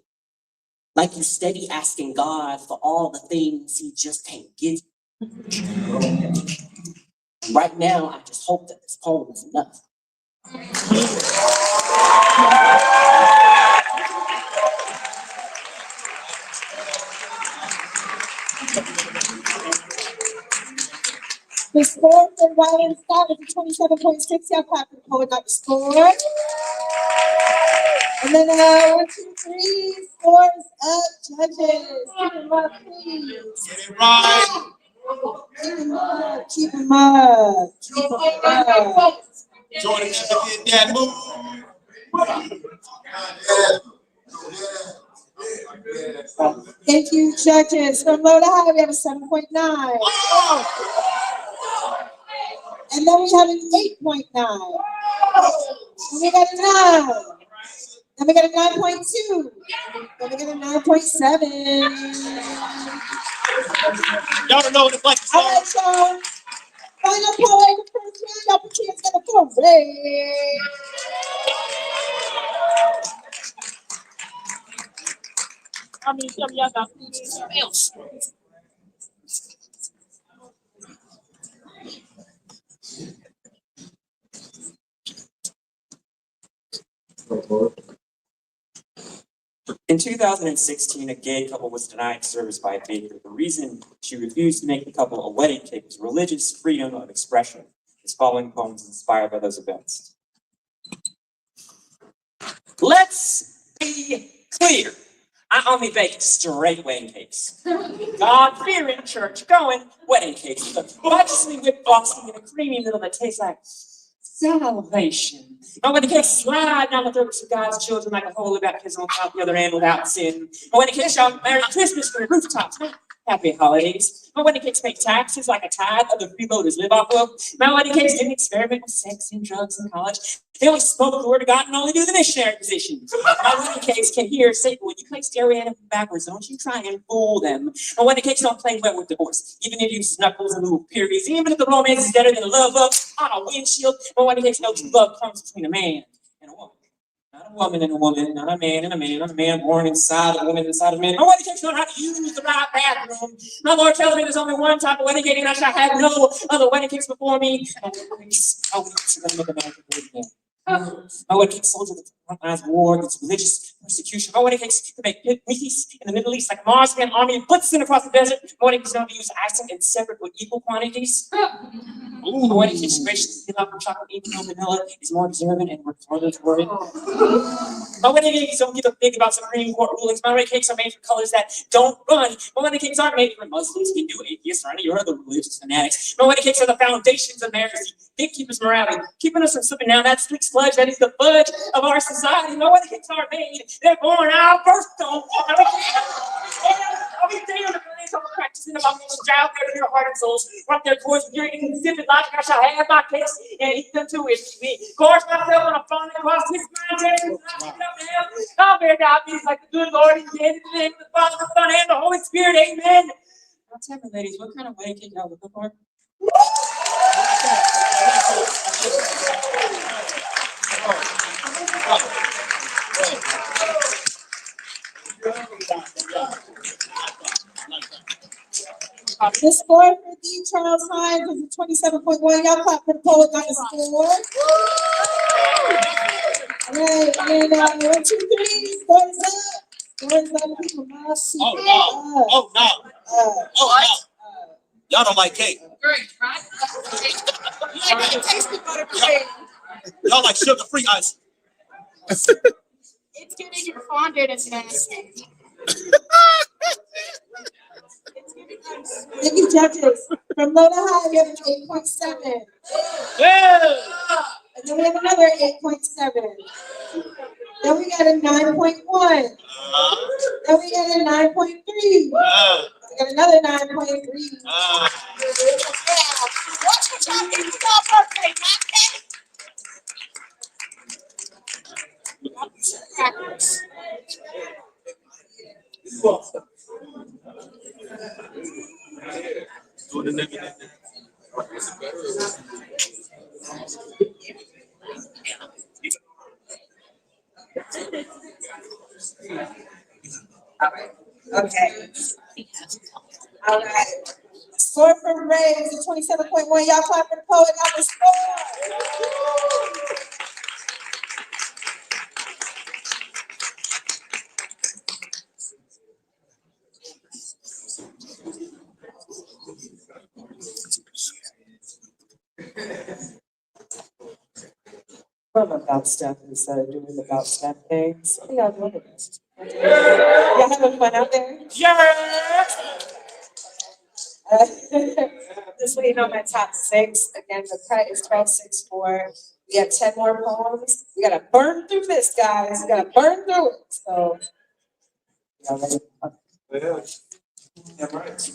like you steady asking God for all the things he just can't give you? Right now, I just hope that this poem is enough. The score for Ryan Scott is 27.6. Y'all clap for the poet got the score. And then 1, 2, 3 scores up, judges. Keep them up, please. Get it right. Keep them up. Keep them up. Keep them up. Jordan never did that move. Thank you, judges. From low to high, we have a 7.9. And then we have an 8.9. And we got a 9. Then we got a 9.2. Then we got a 9.7. Y'all don't know what it's like. All right, y'all. Final poet in the first round. Y'all put your hands together for Ray. In 2016, a gay couple was denied service by a baker. The reason she refused to make the couple a wedding cake was religious freedom of expression. This following poem is inspired by those events. Let's be clear. I only bake straight wedding cakes. God-fearing, church-going wedding cakes. The righteously whipped frosting and a creamy middle that tastes like salvation. And when the cakes slide down the throats of God's children like a holy baptism on top the other end without sin. And when the cakes shout Merry Christmas from the rooftops, Happy holidays. My wedding cakes pay taxes like a tithe other freeloaders live off of. My wedding cakes didn't experiment with sex and drugs in college. They only spoke the word of God and only do the missionary position. My wedding cakes can hear Satan when you play stereo and backwards. Don't you try and fool them. My wedding cakes don't play well with divorce. Even if you snuggles and move periods, even if the romance is better than the love of on a windshield, my wedding cakes know true love comes between a man and a woman. Not a woman and a woman, not a man and a man, not a man born inside a woman inside a man. My wedding cakes know how to use the right bathroom. My Lord tells me there's only one type of wedding cake and I shall have no other wedding cakes before me. My wedding cakes are gonna make America great again. My wedding cakes soldiers at the front lines of war against religious persecution. My wedding cakes to make peace in the Middle East like Mars man army blitzing across the desert. My wedding cakes know how to use icing in separate but equal quantities. My wedding cakes graciously love from chocolate even though vanilla is more observant and works harder to worry. My wedding cakes don't give a fig about Supreme Court rulings. My wedding cakes are made from colors that don't run. My wedding cakes aren't made for Muslims, Hindu, atheists, or any other religious fanatics. My wedding cakes are the foundations of marriage. They keep us morality, keeping us from slipping down that slick sludge that is the fudge of our society. My wedding cakes aren't made. They're born out first, don't. I'll be damned if they don't practice in about nations out there for your heart and souls. Rock their toys with your insipid logic. I shall have my cakes and eat them too if me. Gorge myself on a phone across his mind. I'll bear diabetes like the good Lord intended in the name of the Father, the Son, and the Holy Spirit. Amen. Now tell me, ladies, what kind of wedding cake y'all looking for? The score for D. Charles Hines is 27.1. Y'all clap for the poet got the score. All right, and 1, 2, 3, scores up. Scores up. People must see. Oh no. Y'all don't like cake. Great, right? It tasted buttercream. Y'all like sugar-free ice. It's getting fondant and nasty. Thank you, judges. From low to high, we have an 8.7. And then we have another 8.7. Then we got a 9.1. Then we got a 9.3. We got another 9.3. What's your talking about birthday, Crackers. Okay. All right. Score from Ray is 27.1. Y'all clap for the poet got the score. From about stuff instead of doing about stuff things. Yeah, I love it. Y'all having fun out there? This way, you know my top 6. Again, the cut is 12.64. We have 10 more poems. We gotta burn through this, guys. We gotta burn through it. So, y'all ready? Yeah, right.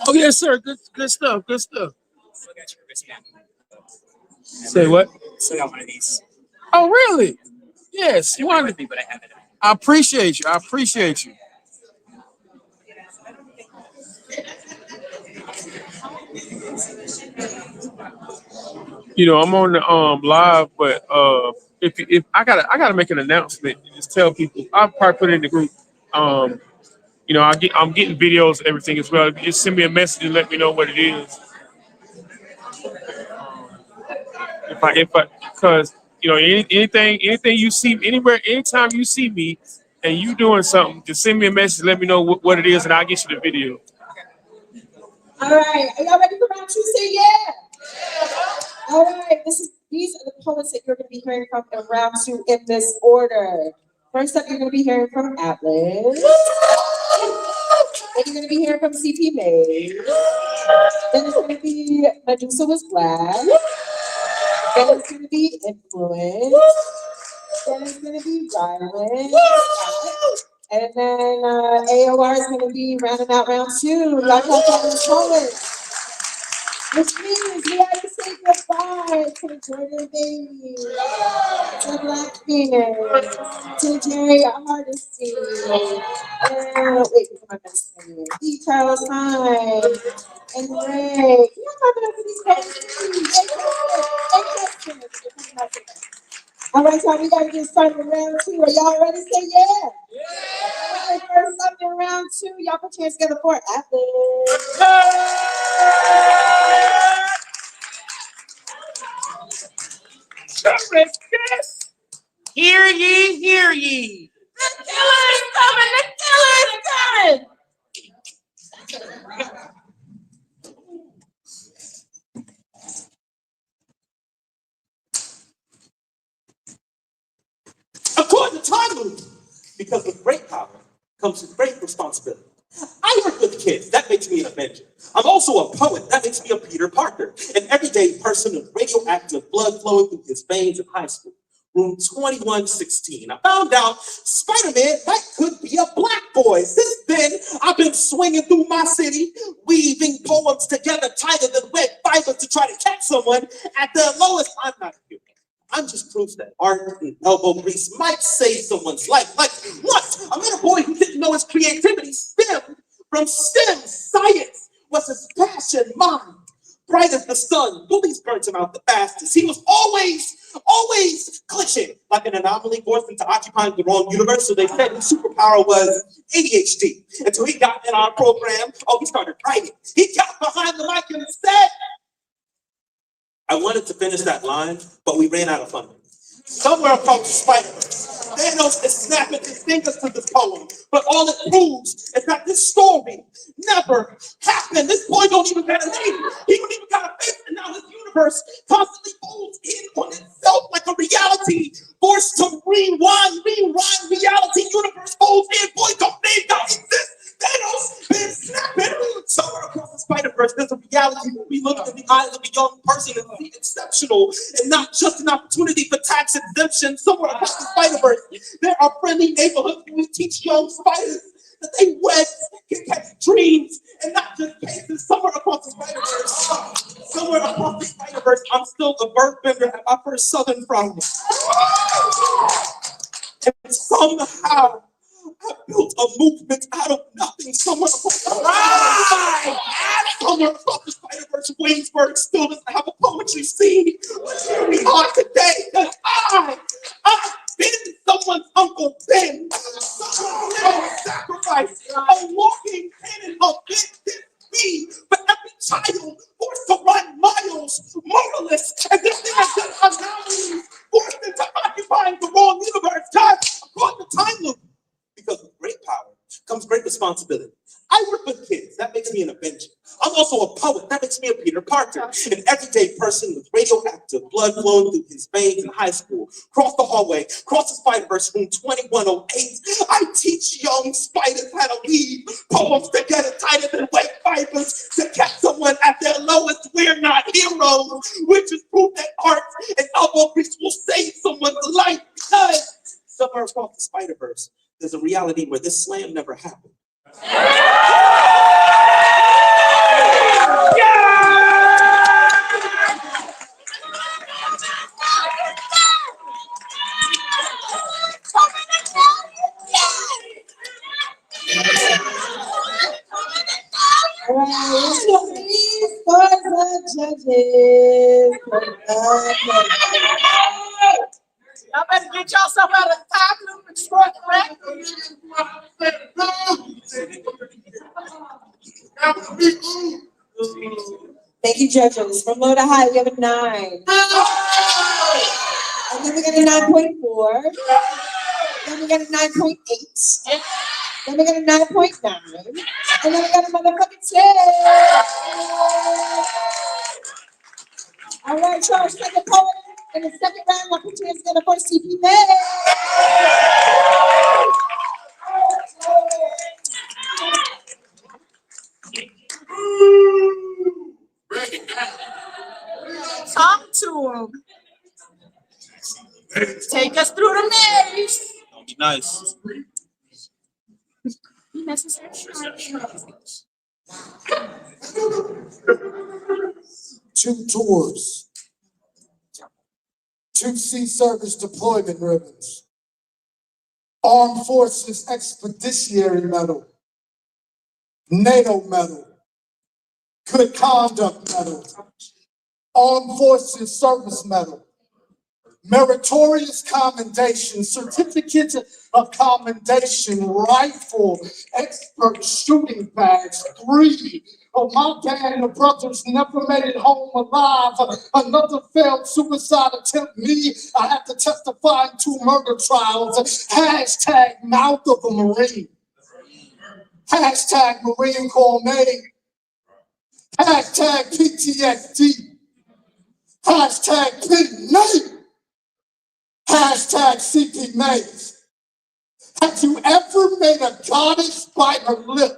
Oh yes, sir. Good stuff. Good stuff. Say what? So I got one of these. Oh really? Yes. You wanted. But I have it. I appreciate you. I appreciate you. You know, I'm on the live, but if I gotta make an announcement. Just tell people. I'll probably put it in the group. You know, I'm getting videos and everything as well. Just send me a message and let me know what it is. Because you know anything you see anywhere, anytime you see me and you doing something, just send me a message, let me know what it is, and I'll get you the video. All right, are y'all ready for round two? Say yeah. All right, these are the poets that you're going to be hearing from in round two in this order. First up, you're going to be hearing from Atlas. Then you're going to be hearing from CP May. Then it's going to be Medusa Was Black. Then it's going to be Influence. Then it's going to be Violence. And then AOR is going to be rounding out round two. Y'all can't tell this moment. Which means we have to say goodbye to Jordan Baby, to Black Phoenix, to Jerry Hardesty, and wait, who am I missing? E. Charles Hine, and Ray. You know, clapping up for these guys. All right, y'all, we gotta get started in round two. Are y'all ready? Say yeah. All right, first up in round two, y'all put your hands together for Atlas. Hear ye, hear ye. The killer's coming! The killer's coming! According to time movement, because with great power comes with great responsibility. I work with kids, that makes me an Avenger. I'm also a poet, that makes me a Peter Parker, an everyday person with radioactive blood flowing through his veins in high school. Room 2116. I found out Spider-Man, that could be a black boy. Since then, I've been swinging through my city, weaving poems together tighter than wet fibers to try to catch someone at their lowest. I'm not human. I'm just proof that art and elbow grease might save someone's life. Like what? I met a boy who didn't know his creativity stemmed from STEM. Science was his passion, mine. Bright as the sun, bullies burnt him out the fastest. He was always glitching, like an anomaly forced into occupying the wrong universe. So they said his superpower was ADHD. Until he got in our program, he started writing. He got behind the mic and said, I wanted to finish that line, but we ran out of funding. Somewhere across the Spider-Verse, Thanos is snapping his fingers to this poem, but all it proves is that this story never happened. This boy don't even got a name. He don't even got a face, and now his universe constantly folds in on itself like a reality forced to rewind reality. Universe folds in. Boy, don't name don't exist. Thanos been snapping. Somewhere across the Spider-Verse, there's a reality where we look in the eyes of a young person and see exceptional and not just an opportunity for tax exemption. Somewhere across the Spider-Verse, there are friendly neighborhoods where we teach young spiders that they webs can catch dreams and not just cases. Somewhere across the Spider-Verse, I'm still a bird bender at my first Southern Friday. And somehow, I built a movement out of nothing. Somewhere across the Spider-Verse, Waynesburg still doesn't have a poetry scene. But here we are today, because I've been someone's Uncle Ben. Someone's sacrifice, a walking pen and a bit me. For every child forced to run miles, moralist, as if they are just anomalies, forced into occupying the wrong universe. God, according to time loop. Because with great power comes great responsibility. I work with kids, that makes me an Avenger. I'm also a poet, that makes me a Peter Parker, an everyday person with radioactive blood flowing through his veins in high school. Cross the hallway, cross the Spider-Verse, room 2108. I teach young spiders how to weave poems together tighter than wet fibers to catch someone at their lowest. We're not heroes, which is proof that art and elbow grease will save someone's life, because somewhere across the Spider-Verse, there's a reality where this slam never happened. All right, please for the judges. Y'all better get yourself out of the time loop and strike correct. Thank you, judges. From low to high, we have a 9. And then we got a 9.4. Then we got a 9.8. Then we got a 9.9. And then we got a motherfucking stage. All right, y'all, second poet in the second round. I'll put your hands together for CP May. Talk to him. Take us through the maze. Be nice. Be necessary. Two tours, two sea service deployment ribbons, Armed Forces Expeditionary Medal, NATO Medal, Good Conduct Medal, Armed Forces Service Medal, Meritorious Commendation, Certificate of Commendation, Rifle, Expert Shooting Badge, 3. Oh, my dad and the brothers never made it home alive. Another failed suicide attempt. Me, I had to testify in 2 murder trials. Hashtag mouth of a Marine. Hashtag Marine Corps made. Hashtag PTSD. Hashtag Pin Nate. Hashtag CP Mays. Have you ever made a goddess bite her lip?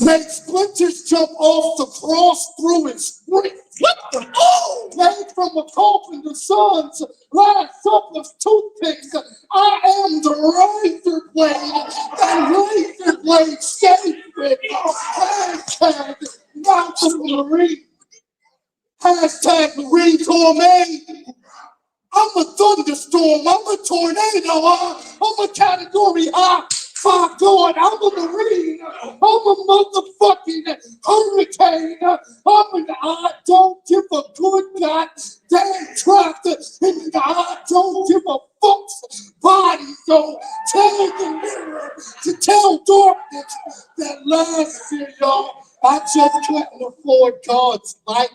Made splinters jump off the cross through and sprint? What the? Oh! Made from a carpenter's son's last surplus toothpicks. I am the razor blade. The razor blade sacred. Hashtag not the Marine. Hashtag Marine Corps made. I'm a thunderstorm, I'm a tornado, I'm a category high 5 God, I'm a Marine, I'm a motherfucking hurricane, I don't give a good goddamn crap, and I don't give a fuck's body, so tell the mirror to tell darkness that last year, y'all, I just couldn't afford God's light.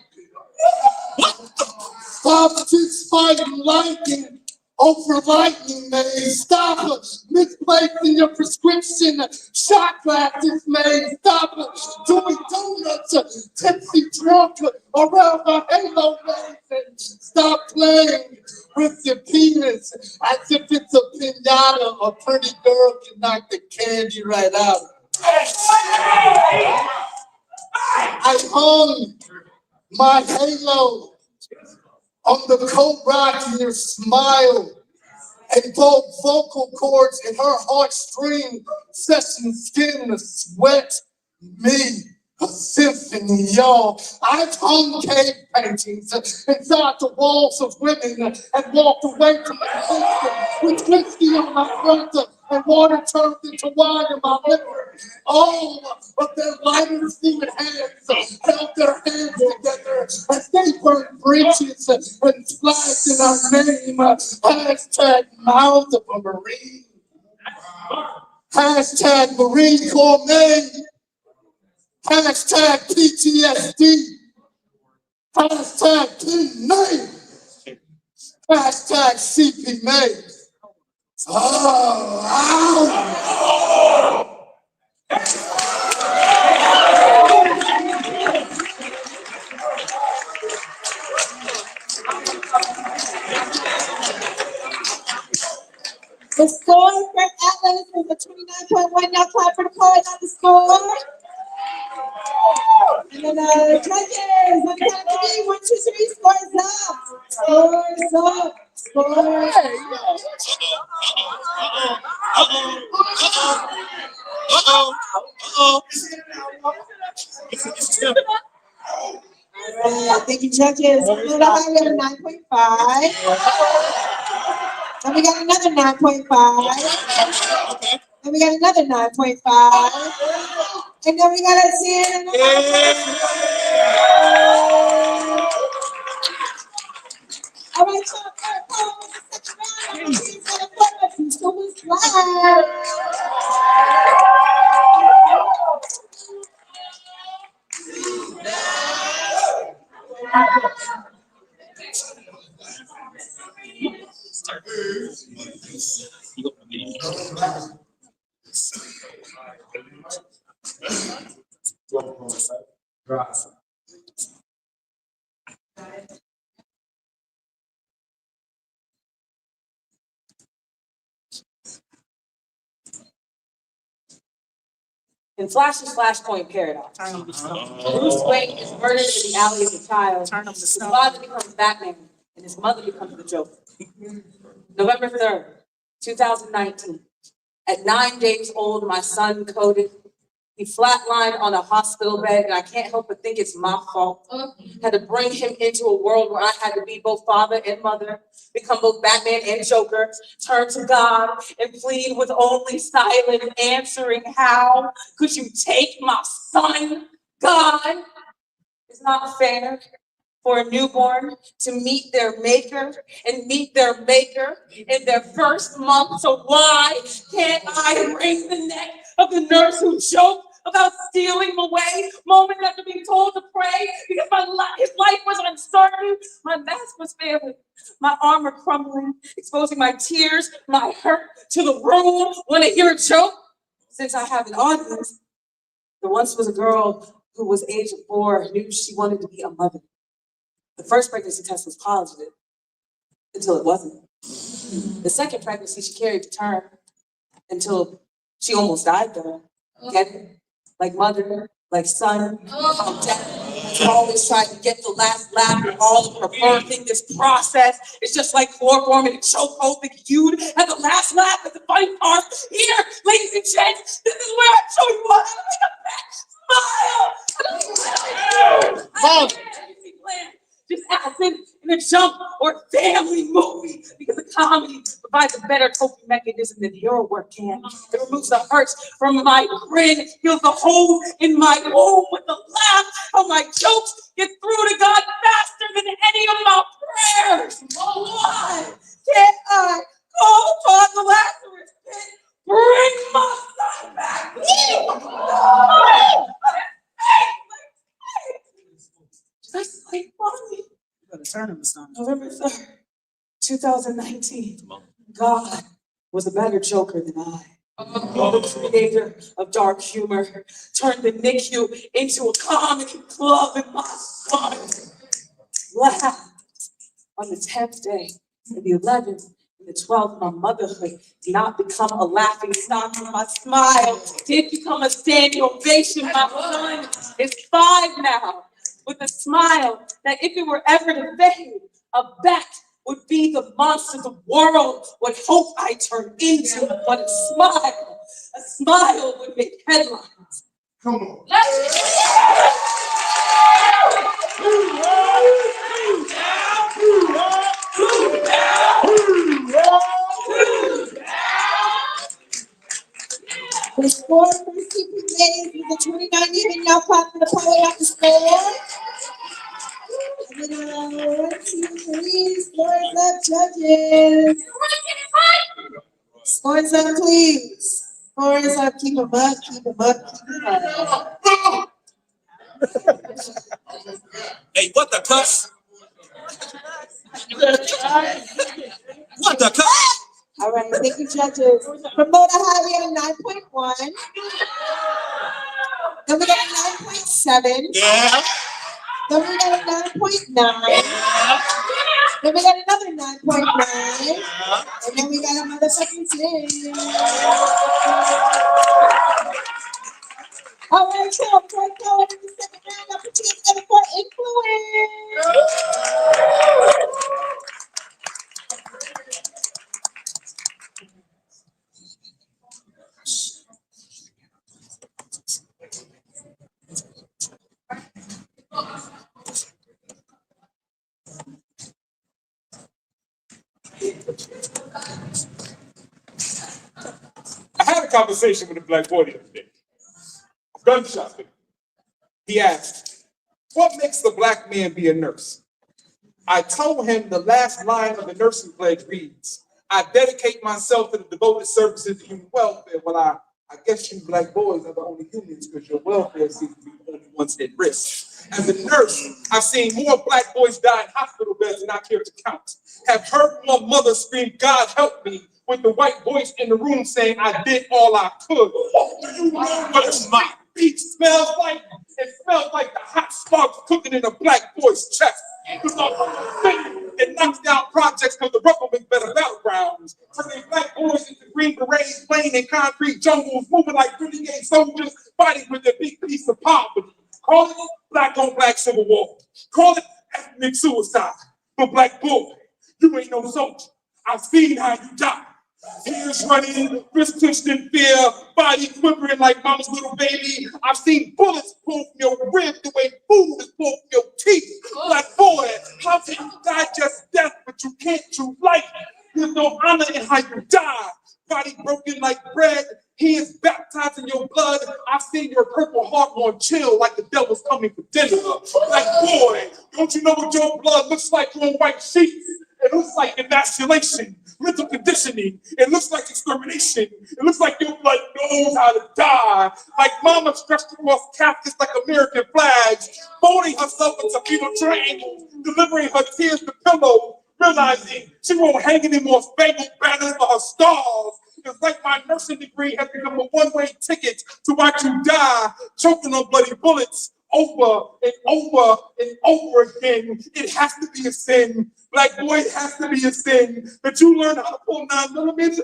Stop just fighting lightning over lightning, man. Stop misplacing your prescription shot glasses, man. Stop doing donuts, tipsy drunk around the halo, man. Stop playing with your penis as if it's a pinata. A pretty girl can knock the candy right out. I hung my halo on the coat rack in your smile, and both vocal cords in her heartstring session skin to sweat me a symphony, y'all. I've hung cave paintings inside the walls of women and walked away from the kitchen with whiskey on my front and water turned into wine in my liver. All of their lighter fluid hands held their hands together as they burned bridges and flagged in our name. Hashtag mouth of a Marine. Hashtag Marine Corps made. Hashtag PTSD. Hashtag Pin Name. Hashtag CP May. The score for Atlas is a 29.1. Now clap for the poet on the score. And then judges, on the count of 3, 1, 2, 3, scores up. Scores up. Scores Thank you, judges. We got a 9.5. And we got another 9.5. And we got another 9.5. And then we got a 10. All right, so the second round, she's gonna put us in School's live. In Flash's Flashpoint paradox, Bruce Wayne is murdered in the alley as a child. His father becomes Batman, and his mother becomes the Joker. November 3rd, 2019. At 9 days old, my son coded. He flatlined on a hospital bed, and I can't help but think it's my fault. Had to bring him into a world where I had to be both father and mother, become both Batman and Joker, turn to God and plead with only silent answering, how could you take my son? God, it's not fair for a newborn to meet their maker and meet their maker in their first month. So why can't I wring the neck of the nurse who joked about stealing him away moments after being told to pray because his life was uncertain? My mask was failing, my armor crumbling, exposing my tears, my hurt to the room. Want to hear a joke? Since I have an audience, there once was a girl who was age of 4, knew she wanted to be a mother. The first pregnancy test was positive until it wasn't. The second pregnancy she carried to term until she almost died there. Get it? Like mother, like son, dad. She always tried to get the last laugh in all of her birthing. This process is just like chloroform in a chokehold, thinking you'd have the last laugh at the funny part. Here, ladies and gents, this is where I show you what I make a smile. Just acid in a jump or family movie, because a comedy provides a better coping mechanism than hero work can. It removes the hurts from my grin, heals the holes in my womb with a laugh. How my jokes get through to God faster than any of my prayers. Why can't I call upon the Lazarus pit? Bring my son back. Just like mommy. November 3rd, 2019. God was a better joker than I. The creator of dark humor turned the NICU into a comedy club, and my son laughed on the 10th day, and the 11th, and the 12th. My motherhood did not become a laughing stock, and my smile did become a standing ovation. My son is 5 now, with a smile that if it were ever to fade, a bet would be the monster the world would hope I turn into. But a smile would make headlines. Come on. The score for CP ladies is a 29 even. Y'all clap for the power of the score. And then 1, 2, 3, scores up, judges. Scores up, please. Scores up, keep them up, keep them up, keep them up. Hey, what the cuss? What the cuss? All right, thank you, judges. From Motor High, we had a 9.1. Then we got a 9.7. Yeah. Then we got a 9.9. Then we got another 9.9. And then we got a motherfucking 10. All right, so before going into the second round, I'll put you together for influence. I had a conversation with a black boy the other day. Gunshot. He asked, what makes the black man be a nurse? I told him the last line of the nursing pledge reads, I dedicate myself to the devoted services of human welfare. Well, I guess you black boys are the only humans because your welfare seems to be the only ones at risk. As a nurse, I've seen more black boys die in hospital beds than I care to count. Have heard my mother scream, God help me, with the white voice in the room saying I did all I could. Do you know what a smack beat smells like? It smells like the hot sparks cooking in a black boy's chest. It knocks down projects because the rubber makes better battlegrounds. Turning black boys into green berets, playing in concrete jungles, moving like renegade soldiers, fighting with their big piece of poverty. Call it black on black civil war. Call it ethnic suicide. But black boy, you ain't no soldier. I've seen how you die. Tears running, wrist clenched in fear, body quivering like mama's little baby. I've seen bullets pulled from your rib the way food is pulled from your teeth. Black boy, how can you digest death but you can't choose life? There's no honor in how you die. Body broken like bread, hands baptized in your blood. I've seen your purple heart on chill like the devil's coming for dinner. Black boy, don't you know what your blood looks like on white sheets? It looks like emasculation, mental conditioning. It looks like extermination. It looks like your blood knows how to die. Like mama stretched across caskets like American flags, folding herself into fetal triangles, delivering her tears to pillows, realizing she won't hang any more spangled banners for her stars. It's like my nursing degree has become a one-way ticket to watch you die, choking on bloody bullets over and over and over again. It has to be a sin. Black boy, it has to be a sin that you learn how to pull 9mm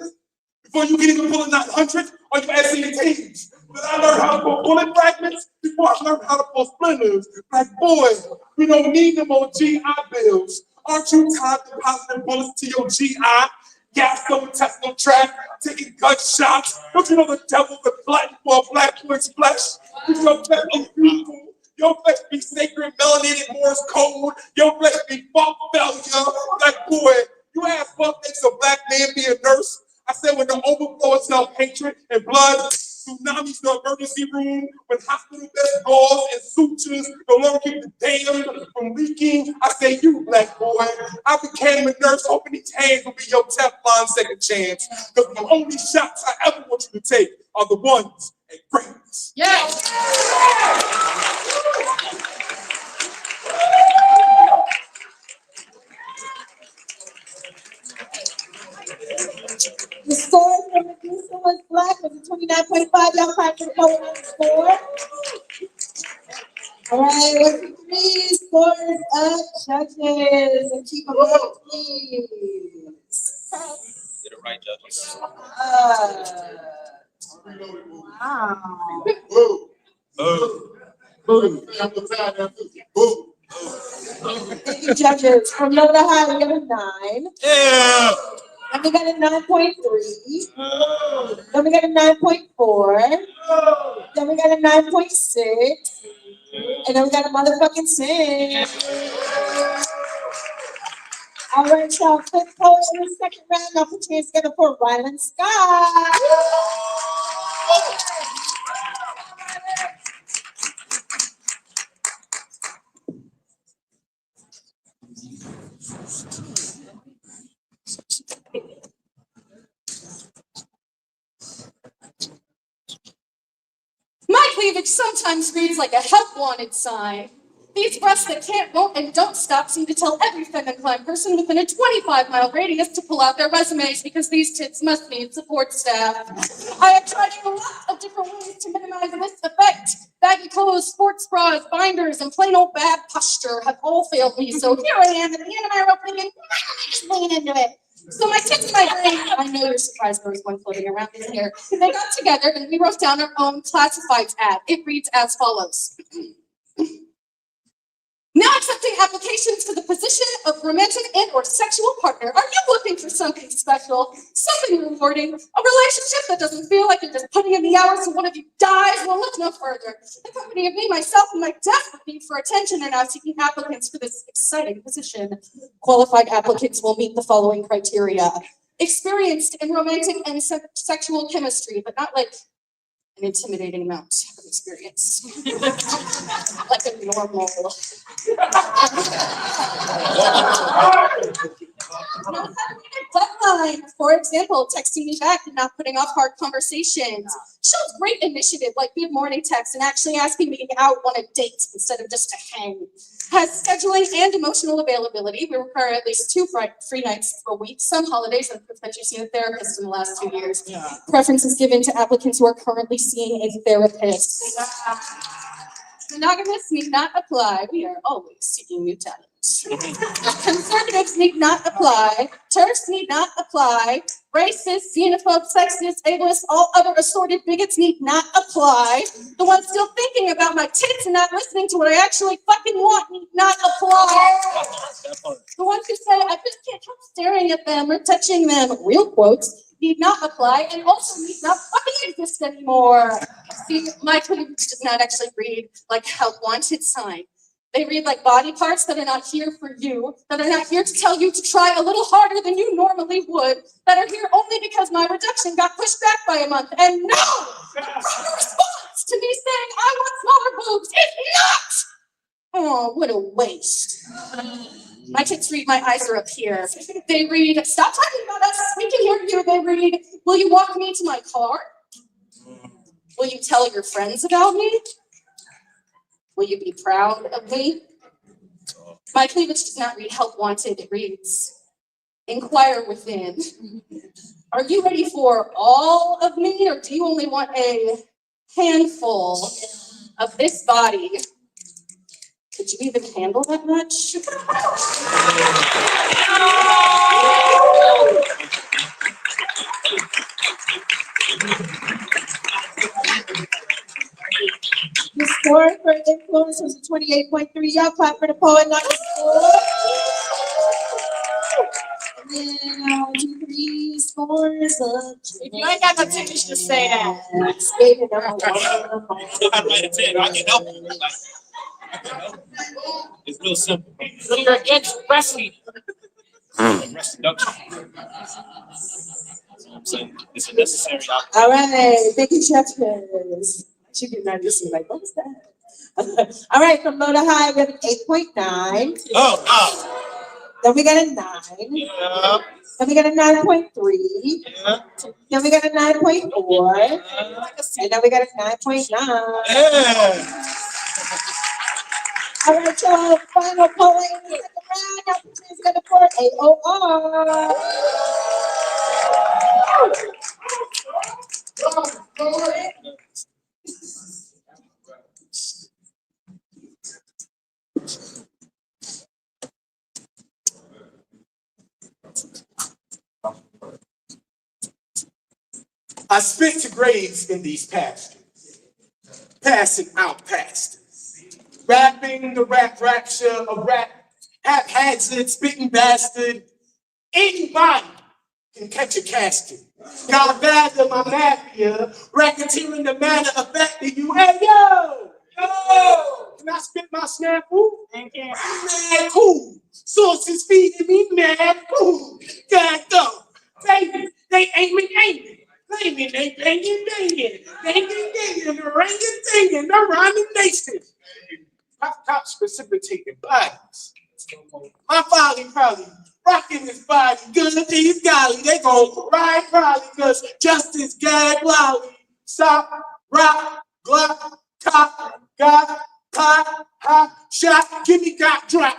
before you can even pull a 900 on your SATs. That I learned how to pull bullet fragments before I learned how to pull splinters. Black boy, we don't need no more GI bills. Aren't you tired of depositing bullets to your GI? Gas don't test no track, taking gunshots. Don't you know the devil's a glutton for a black boy's flesh? Your flesh is beautiful. Your flesh be sacred, melanated, Morse code. Your flesh be fuck failure. Black boy, you ask what makes a black man be a nurse? I said when the overflow of self-hatred and blood, tsunamis in the emergency room, when hospital beds, gauze and sutures no longer keep the dam from leaking. I say you, black boy. I became a nurse hoping these hands will be your Teflon second chance. Because the only shots I ever want you to take are the ones at greatness. Yes. The score from the Houston was black was 29.5. Y'all clap for the poet on the score. All right, what's the three scores up, judges? And keep them up, please. Get it right, judges. Wow. Thank you, judges. From low to high, we got a 9. Yeah. Then we got a 9.3. Then we got a 9.4. Then we got a 9.6. And then we got a motherfucking 6. All right, y'all. Fifth poet in the second round. Now put your hands together for Ryland Scott. My cleavage sometimes reads like a help wanted sign. These breasts that can't, won't, and don't stop seem to tell every feminine person within a 25-mile radius to pull out their resumes because these tits must need support staff. I have tried a lot of different ways to minimize this effect. Baggy clothes, sports bras, binders, and plain old bad posture have all failed me. So here I am at the end of my rope thinking, just lean into it. So my tits and my brain, I know you're surprised there was one floating around in here. They got together and we wrote down our own classifieds ad. It reads as follows. Now accepting applications for the position of romantic and or sexual partner. Are you looking for something special, something rewarding, a relationship that doesn't feel like you're just putting in the hours so one of you dies? Well, look no further. The company of me, myself, and my desperate need for attention are now seeking applicants for this exciting position. Qualified applicants will meet the following criteria. Experienced in romantic and sexual chemistry, but not like an intimidating amount of experience. Like a normal. Not having a deadline. For example, texting me back and not putting off hard conversations. Shows great initiative, like good morning text and actually asking me out on a date instead of just to hang. Has scheduling and emotional availability. We require at least 2 free nights a week, some holidays, and proof that you've seen a therapist in the last 2 years. Preference is given to applicants who are currently seeing a therapist. Monogamists need not apply. We are always seeking new talent. Conservatives need not apply. Turfs need not apply. Racists, xenophobes, sexists, ableists, all other assorted bigots need not apply. The ones still thinking about my tits and not listening to what I actually fucking want need not apply. The ones who say I just can't help staring at them or touching them, real quotes, need not apply and also need not fucking exist anymore. See, my cleavage does not actually read like a wanted sign. They read like body parts that are not here for you, that are not here to tell you to try a little harder than you normally would, that are here only because my reduction got pushed back by a month. And no! The response to me saying I want smaller boobs is not! Oh, what a waste. My tits read my eyes are up here. They read, stop talking about us, we can hear you. They read, will you walk me to my car? Will you tell your friends about me? Will you be proud of me? My cleavage does not read help wanted, it reads inquire within. Are you ready for all of me, or do you only want a handful of this body? Could you even handle that much? The score for influence was a 28.3. Y'all clap for the poet, not the score. And then G3 scores of. If you ain't got no tickets, just say that. It's real simple. So you're against wrestling. I'm saying it's a necessary option. All right, thank you, Chefers. She did not listen, like, what was that? All right, from low to high, we have an 8.9. Oh, Then we got a 9. yeah. Then we got a 9.3. Yeah. Then we got a 9.4. And then we got a 9.9. Yeah. All right, y'all, final poet in the second round. Y'all put your hands together for AOR. I spit to graves in these pastures, passing out pastors, rapping the rap rapture of rap, haphazard, spitting bastard. Anybody can catch a casket. God bad my mafia, racketeering the manner of fact that you, hey yo, can I spit my snafu? Mad cool. Sources feeding me mad cool. God go. Baby, they aiming. Banging, they banging. Banging, ringing, the rhyming nation. Cops precipitating bodies. My folly probably rocking this body. Good these golly, they gon' ride probably cause justice gag lolly. Stop, rock, glock, cop, got, pop, hot, shot, give me got, drop.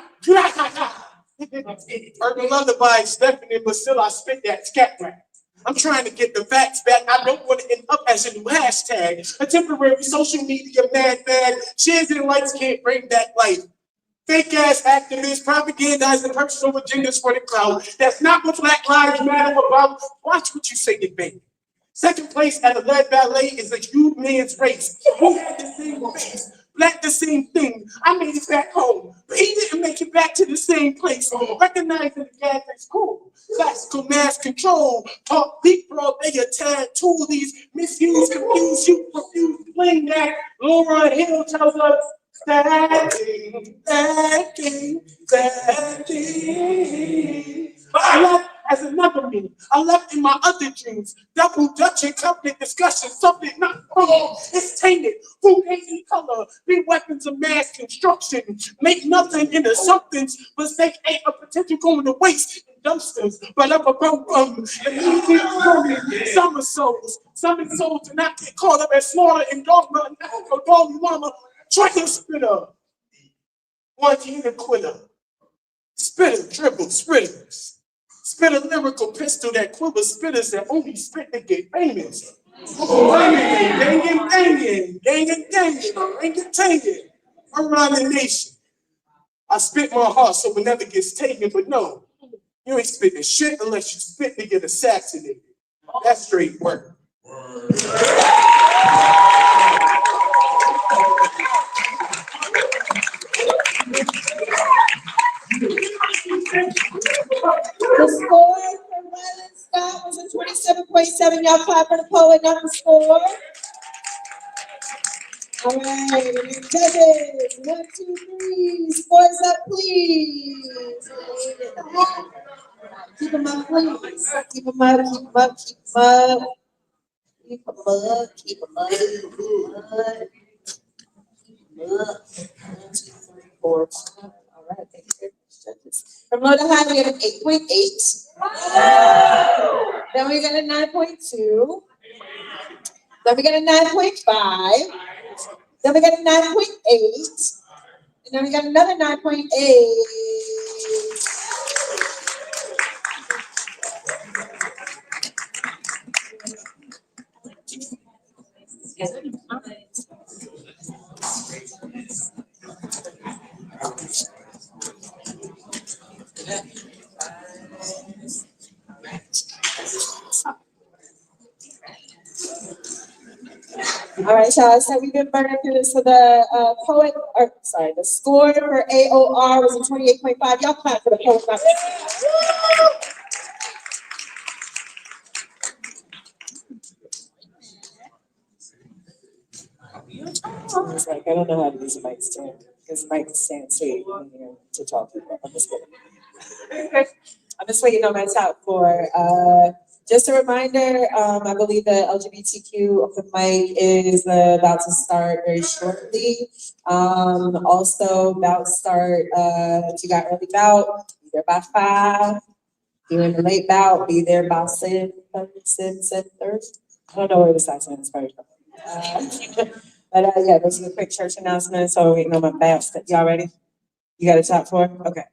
Urban lullaby, Stephanie, but still I spit that scat rap. I'm trying to get the facts back. I don't want to end up as a new hashtag. A temporary social media mad fad. Shares and likes can't bring back life. Fake ass activists propagandizing personal agendas for the crowd. That's not what Black Lives Matter about. Watch what you say to me. Second place at the lead ballet is a huge man's race. We had the same face. Black the same thing. I made it back home, but he didn't make it back to the same place. Recognizing the gas is cool. Classical mass control. Talk deep, bro. They a tad tool. These misuse, confuse, you refuse to blame that. Laura Hill tells us that thing. But I left as another me. I left in my other dreams. Double Dutch covenant discussion. Something not wrong. It's tainted. Food ain't in color. Be weapons of mass construction. Make nothing into somethings. Mistake ain't a potential going to waste in dumpsters. But up above summer souls. Some souls do not get caught up as slaughter and dogma. Or dogma mama. Trigger spitter. One unit quitter. Spitter, dribble, spitters. Spit a lyrical pistol that quivers spitters that only spit to get famous. Banging, ring-a-tanging. around the nation. I spit my heart so it never gets taken, but no, you ain't spitting shit unless you spit to get assassinated. That's straight work. The score for Ryland Scott was a 27.7. Y'all clap for the poet, not the score. All right, judges, 1, 2, 3, scores up, please. Keep them up, please. Keep them up, keep them up, keep them up. Keep them up, keep them up, keep them up. Keep 'em up. 1, 2, 3, 4, 5. All right, thank you very much, judges. From low to high, we have an 8.8. Then we got a 9.2. Then we got a 9.5. Then we got a 9.8. And then we got another 9.8. All right, y'all. So we've been burning through this. So the the score for AOR was a 28.5. Y'all clap for the poet. I was like, I don't know how to use a mic stand because mic stand too to talk to people. I'm just kidding. I'm just waiting on my top four. Just a reminder, I believe the LGBTQ open mic is about to start very shortly. Also about to start, if you got early bout, be there by 5. If you're in the late bout, be there by 7:30. I don't know where the side is from. But yeah, those are the quick church announcements. So waiting on my bouts. Y'all ready? You got a top 4? Okay.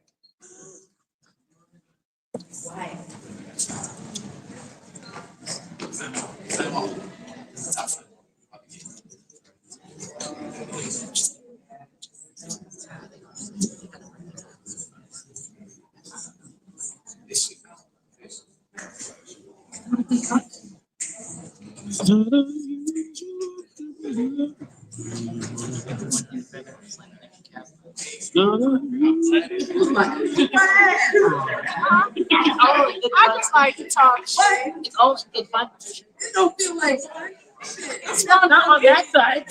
I just like to talk shit. It's always good fun. It don't feel like It's not on that side.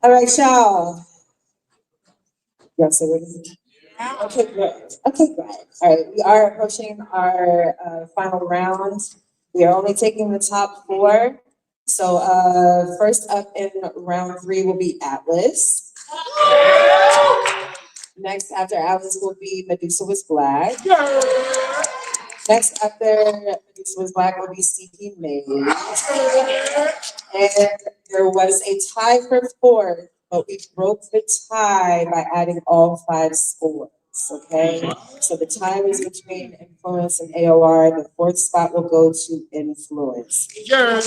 all right, y'all. Yes, it is. Okay, great. Okay, great. All right, we are approaching our final round. We are only taking the top 4. So first up in round 3 will be Atlas. Next after Atlas will be Medusa Was Black. Next after Medusa Was Black will be Seeking Mage. And there was a tie for 4th, but we broke the tie by adding all 5 scores. Okay, so the tie was between Influence and AOR. The 4th spot will go to Influence. I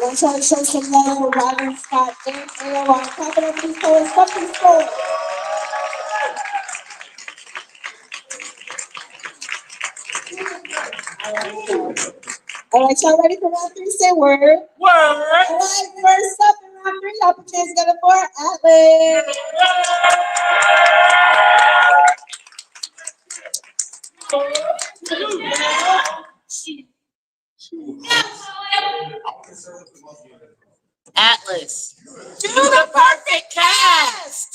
want y'all to show some love for Ryland Scott and AOR. Clap it up for these poets. Fuck these poets. All right, y'all ready for round 3? Say word. Word. All right, first up in round 3, y'all put your hands together for Atlas. Atlas. Do the perfect cast.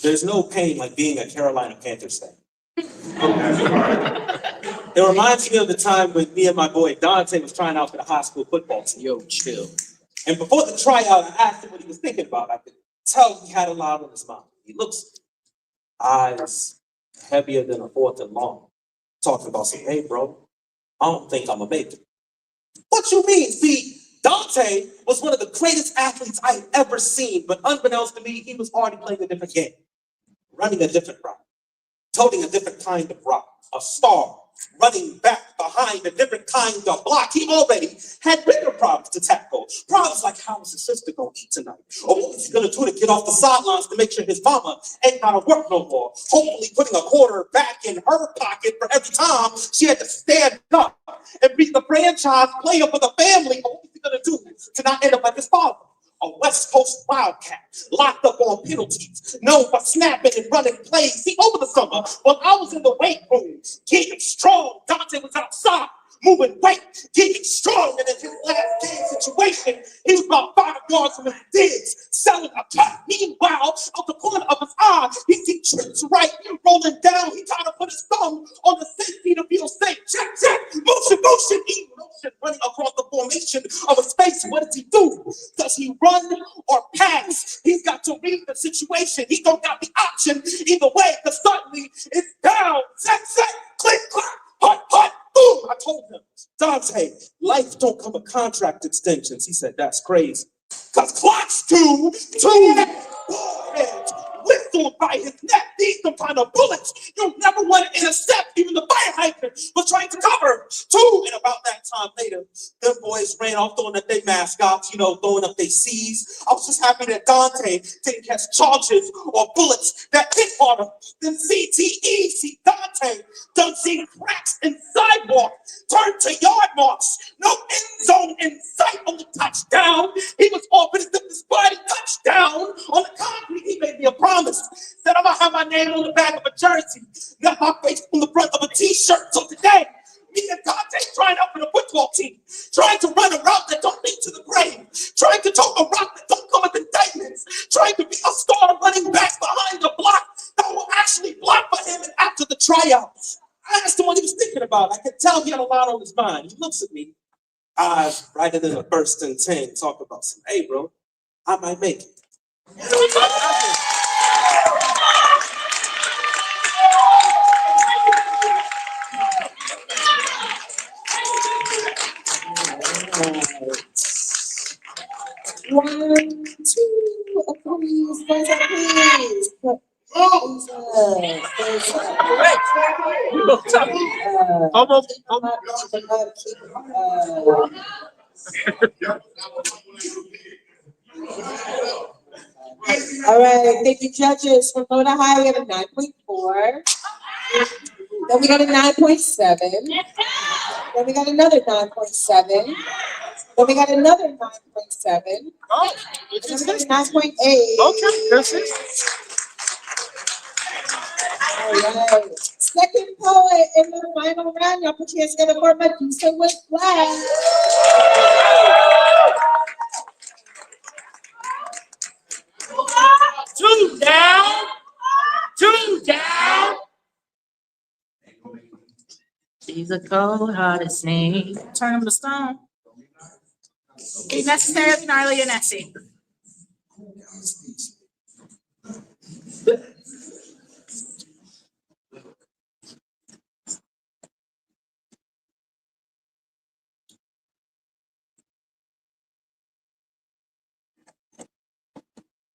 There's no pain like being a Carolina Panthers fan. It reminds me of the time when me and my boy Dante was trying out for the high school football team. Yo, chill. And before the tryout, I asked him what he was thinking about. I could tell he had a lot on his mind. He looks eyes heavier than a 4th and long. Talking about some, hey, bro, I don't think I'm gonna make it. What you mean? See, Dante was one of the greatest athletes I've ever seen, but unbeknownst to me, he was already playing a different game, running a different route, toting a different kind of rock, a star, running back behind a different kind of block. He already had bigger problems to tackle. Problems like, how is his sister gonna eat tonight? Or what is he gonna do to get off the sidelines to make sure his mama ain't gotta work no more? Hopefully putting a quarter back in her pocket for every time she had to stand up and be the franchise player for the family. Or what is he gonna do to not end up like his father? A West Coast Wildcat, locked up on penalties, known for snapping and running plays. See, over the summer, while I was in the weight room, getting strong, Dante was outside, moving weight, getting strong. And in his last game situation, he was about 5 yards from his digs, selling a cut. Meanwhile, out the corner of his eye, he sees trips right, rolling down. He tried to put his thumb on the safety to feel safe. Check, check, motion, motion, motion, running across the formation of a space. What does he do? Does he run or pass? He's got to read the situation. He don't got the option either way, because suddenly it's down. Set, set, click, clack, hut, hut, boom. I told him, Dante, life don't come with contract extensions. He said, that's crazy. Because clocks two heads whistled by his neck. These some kind of bullets you never want to intercept. Even the fire hydrant was trying to cover. 2, and about that time later, them boys ran off throwing up their mascots, throwing up their C's. I was just happy that Dante didn't catch charges or bullets that hit harder than CTE. See, Dante done seen cracks in sidewalk turn to yard marks. No end zone in sight on the touchdown. He was offering to his body touchdown on the concrete. He made me a promise that I'm gonna have my name on the back of a jersey, not my face on the front of a t-shirt. So today, me and Dante trying out for the football team, trying to run a route that don't lead to the grave, trying to talk a route that don't come with indictments, trying to be a star running back behind the block that will actually block for him. And after the tryouts, I asked him what he was thinking about. I could tell he had a lot on his mind. He looks at me, eyes brighter than a burst in 10, talk about some, hey bro, I might make it. One, two, please, please. All right, thank you, judges. For Florida High, we have a 9.4. Then we got a 9.7. Then we got another 9.7. Then we got another 9.7. Oh, And then we got a 9.8. okay, that's it. All right. Second poet in the final round. Y'all put your hands together for Medusa with Flash. Two down. Two down. She's a cold-hearted snake. Turn him to stone. Be necessarily gnarly and messy.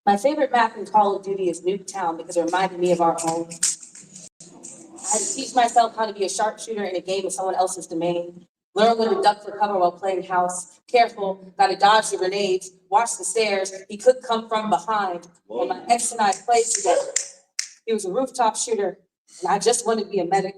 My favorite map in Call of Duty is Nuketown because it reminded me of our home. I had to teach myself how to be a sharpshooter in a game of someone else's domain. Learn when to duck for cover while playing house. Careful, gotta dodge the grenades. Watch the stairs. He could come from behind. When my ex and I played together, he was a rooftop shooter, and I just wanted to be a medic.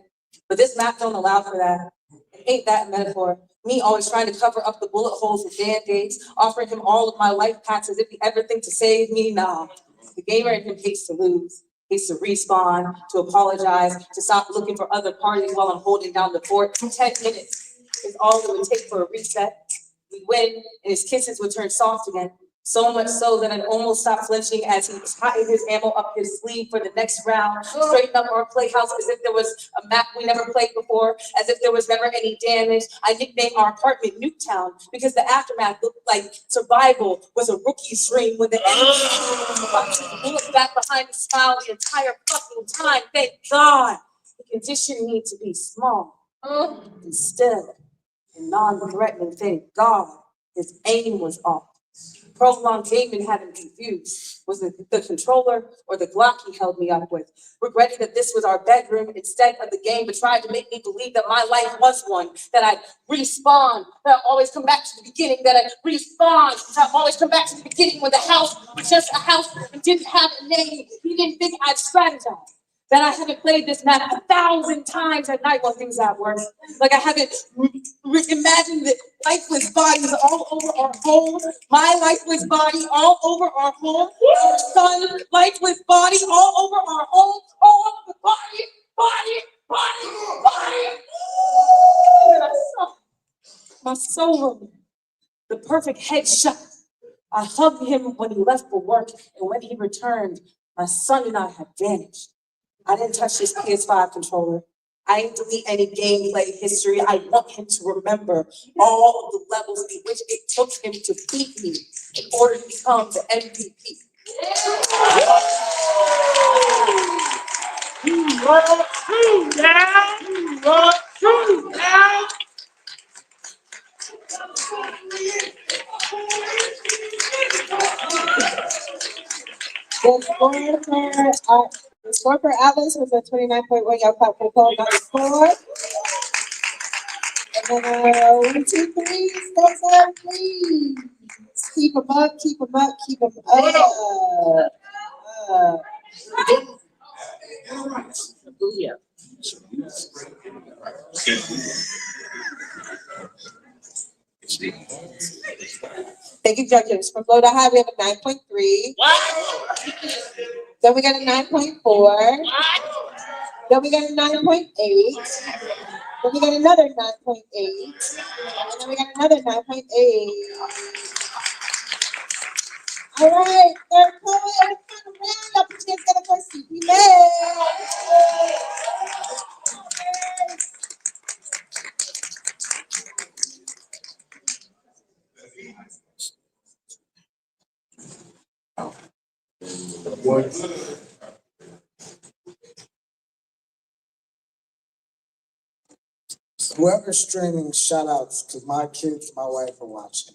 But this map don't allow for that. It ain't that metaphor. Me always trying to cover up the bullet holes with Band-Aids, offering him all of my life packs as if he ever think to save me. Nah, the gamer in him hates to lose, hates to respawn, to apologize, to stop looking for other parties while I'm holding down the fort. 10 minutes is all it would take for a reset. We'd win, and his kisses would turn soft again. So much so that I almost stopped flinching as he tightened his ammo up his sleeve for the next round, straightened up our playhouse as if there was a map we never played before, as if there was never any damage. I nicknamed our apartment Nuketown because the aftermath looked like survival was a rookie's dream when the enemy looked back behind the smile the entire fucking time. Thank God. He conditioned me to be small instead and non-threatening. Thank God. His aim was off. Prolonged gaming had him confused. Was it the controller or the Glock he held me up with? Regretting that this was our bedroom instead of the game, but tried to make me believe that my life was one, that I'd respawn, that I'd always come back to the beginning, that I'd respawn, that I'd always come back to the beginning when the house was just a house and didn't have a name. He didn't think I'd strategize. That I haven't played this map 1,000 times at night while things got worse. Like I haven't imagined the lifeless bodies all over our home, my lifeless body all over our home, our son's lifeless body all over our home, all over the body. And I saw my soul, the perfect headshot. I hugged him when he left for work, and when he returned, my son and I had vanished. I didn't touch his PS5 controller. I didn't delete any gameplay history. I want him to remember all of the levels in which it took him to beat me in order to become the MVP. The score for Atlas was a 29.1. Y'all clap for Nicole, not the score. And then 1, 2, 3, steps up, please. Keep them up, keep them up, keep them up. Thank you, judges. From low to high, we have a 9.3. Then we got a 9.4. Then we got a 9.8. Then we got another 9.8. And then we got another 9.8. All right, third point, final round. Y'all put your hands together for CP May. Whoever's streaming, shout outs to my kids, my wife are watching.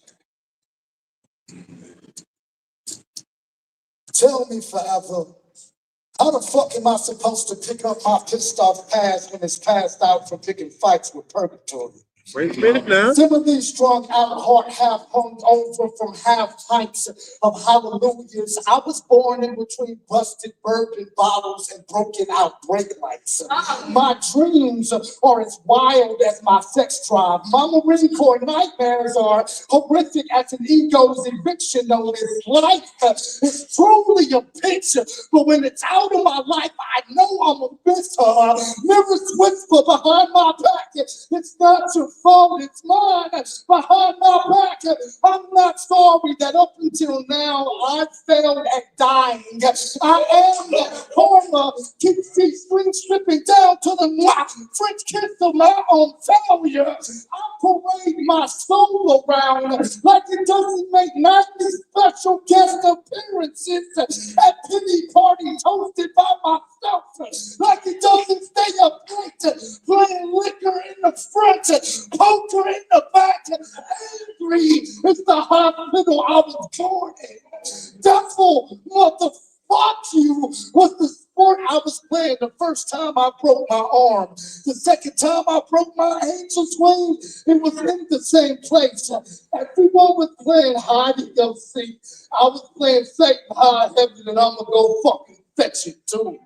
Tell me forever, how the fuck am I supposed to pick up my pissed off past when it's passed out from picking fights with purgatory? Wait a minute now. Similarly strung out, heart half hung over from half pints of hallelujahs. I was born in between busted bourbon bottles and broken out brake lights. My dreams are as wild as my sex drive. My Marine Corps nightmares are horrific as an ego's eviction notice. Life is truly a bitch, but when it's out of my life, I know I'm a bitch. Mirrors whisper behind my back. It's not your fault, it's mine. Behind my back, I'm not sorry that up until now I failed at dying. I am the karma. Keeps these strings stripping down to the French kiss of my own failure. I parade my soul around like it doesn't make nightly special guest appearances at pity parties hosted by myself. Like it doesn't stay up late playing liquor in the front, poker in the back, angry. It's the hospital I was born in. Devil, motherfuck you, was the sport I was playing the first time I broke my arm. The second time I broke my ankle swing, it was in the same place. Everyone was playing hide and go seek. I was playing Satan high heaven, and I'm gonna go fucking fetch it too.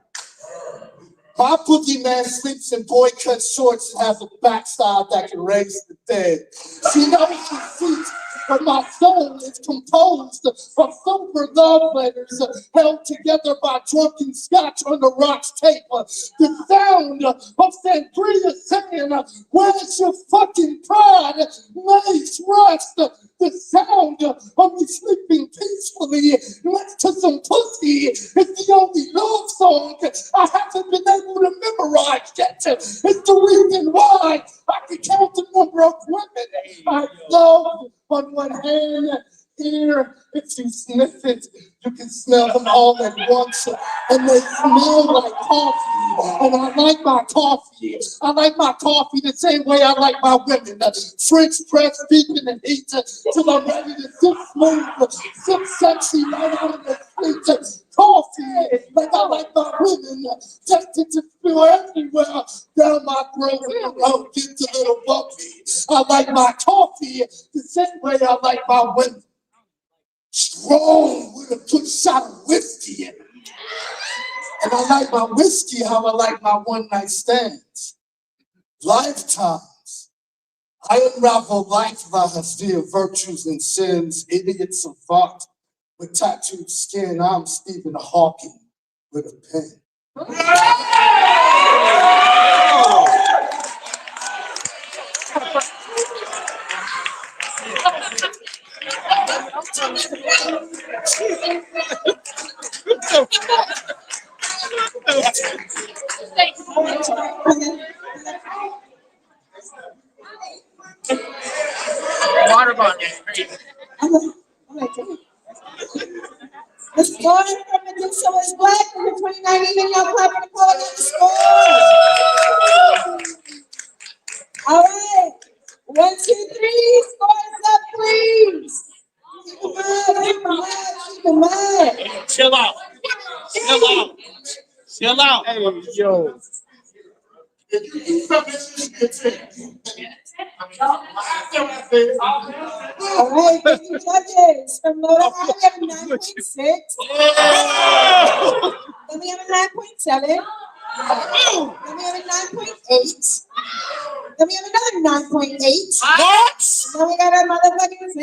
My boogeyman sleeps in boy-cut shorts and has a backside that can raise the dead. She knows the seat but my soul is composed of sober love letters held together by drunken scotch on the rocks table. The sound of sangria saying, where's your fucking pride? Makes rust. The sound of me sleeping peacefully next to some pussy is the only love song I haven't been able to memorize yet. It's the reason why I can count the number of women I love on one hand. Here, if you sniff it, you can smell them all at once, and they smell like coffee. And I like my coffee. I like my coffee the same way I like my women. French press deep in the heat till I'm ready to sip smooth, sip sexy right out of the street. Coffee, like I like my women, tempted to spill everywhere down my throat when the road gets a little bumpy. I like my coffee the same way I like my women. Strong with a good shot of whiskey in it. And I like my whiskey how I like my one night stands. Lifetimes. I unravel life lies via virtues and sins, idiots of thought with tattooed skin. I'm Stephen Hawking with a pen. Water bottle. The score from Medusa is black, number 29, even y'all clap for the quality of the score. All right, 1, 2, 3, scores up, please. Keep in mind. Chill out. Chill out. Chill out. Hey, yo. All right, thank you, judges. From Rhode Island, we have a 9.6. Then we have a 9.7. Then we have a 9.8. Then we have another 9.8. What? Then we got a motherfucking 10.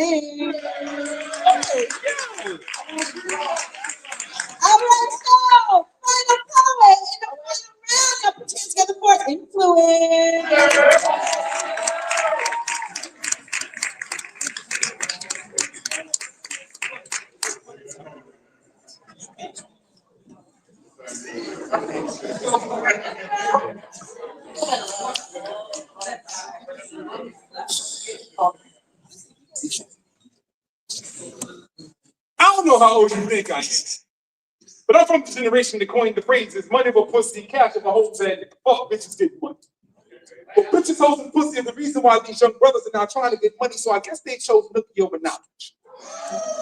All right, so final poet in the final round. Now put your hands together for influence. I don't know how old you think I am, but I'm from the generation that coined the phrases money over pussy, cash over hoes, and fuck bitches get money. But bitches, hoes, and pussy is the reason why these young brothers are now trying to get money, so I guess they chose nookie over knowledge.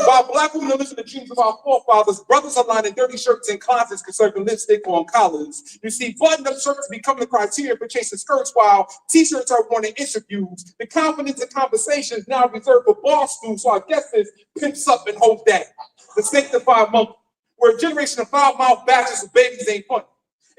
While black women are living the dreams of our forefathers, brothers are lining dirty shirts in closets conserving lipstick on collars. You see, button-up shirts become the criteria for chasing skirts while t-shirts are worn in interviews. The confidence in conversations now reserved for bar stools, so I guess this pimps up and hold that. The sanctified monkey, where a generation of foul-mouthed bastards with babies ain't funny.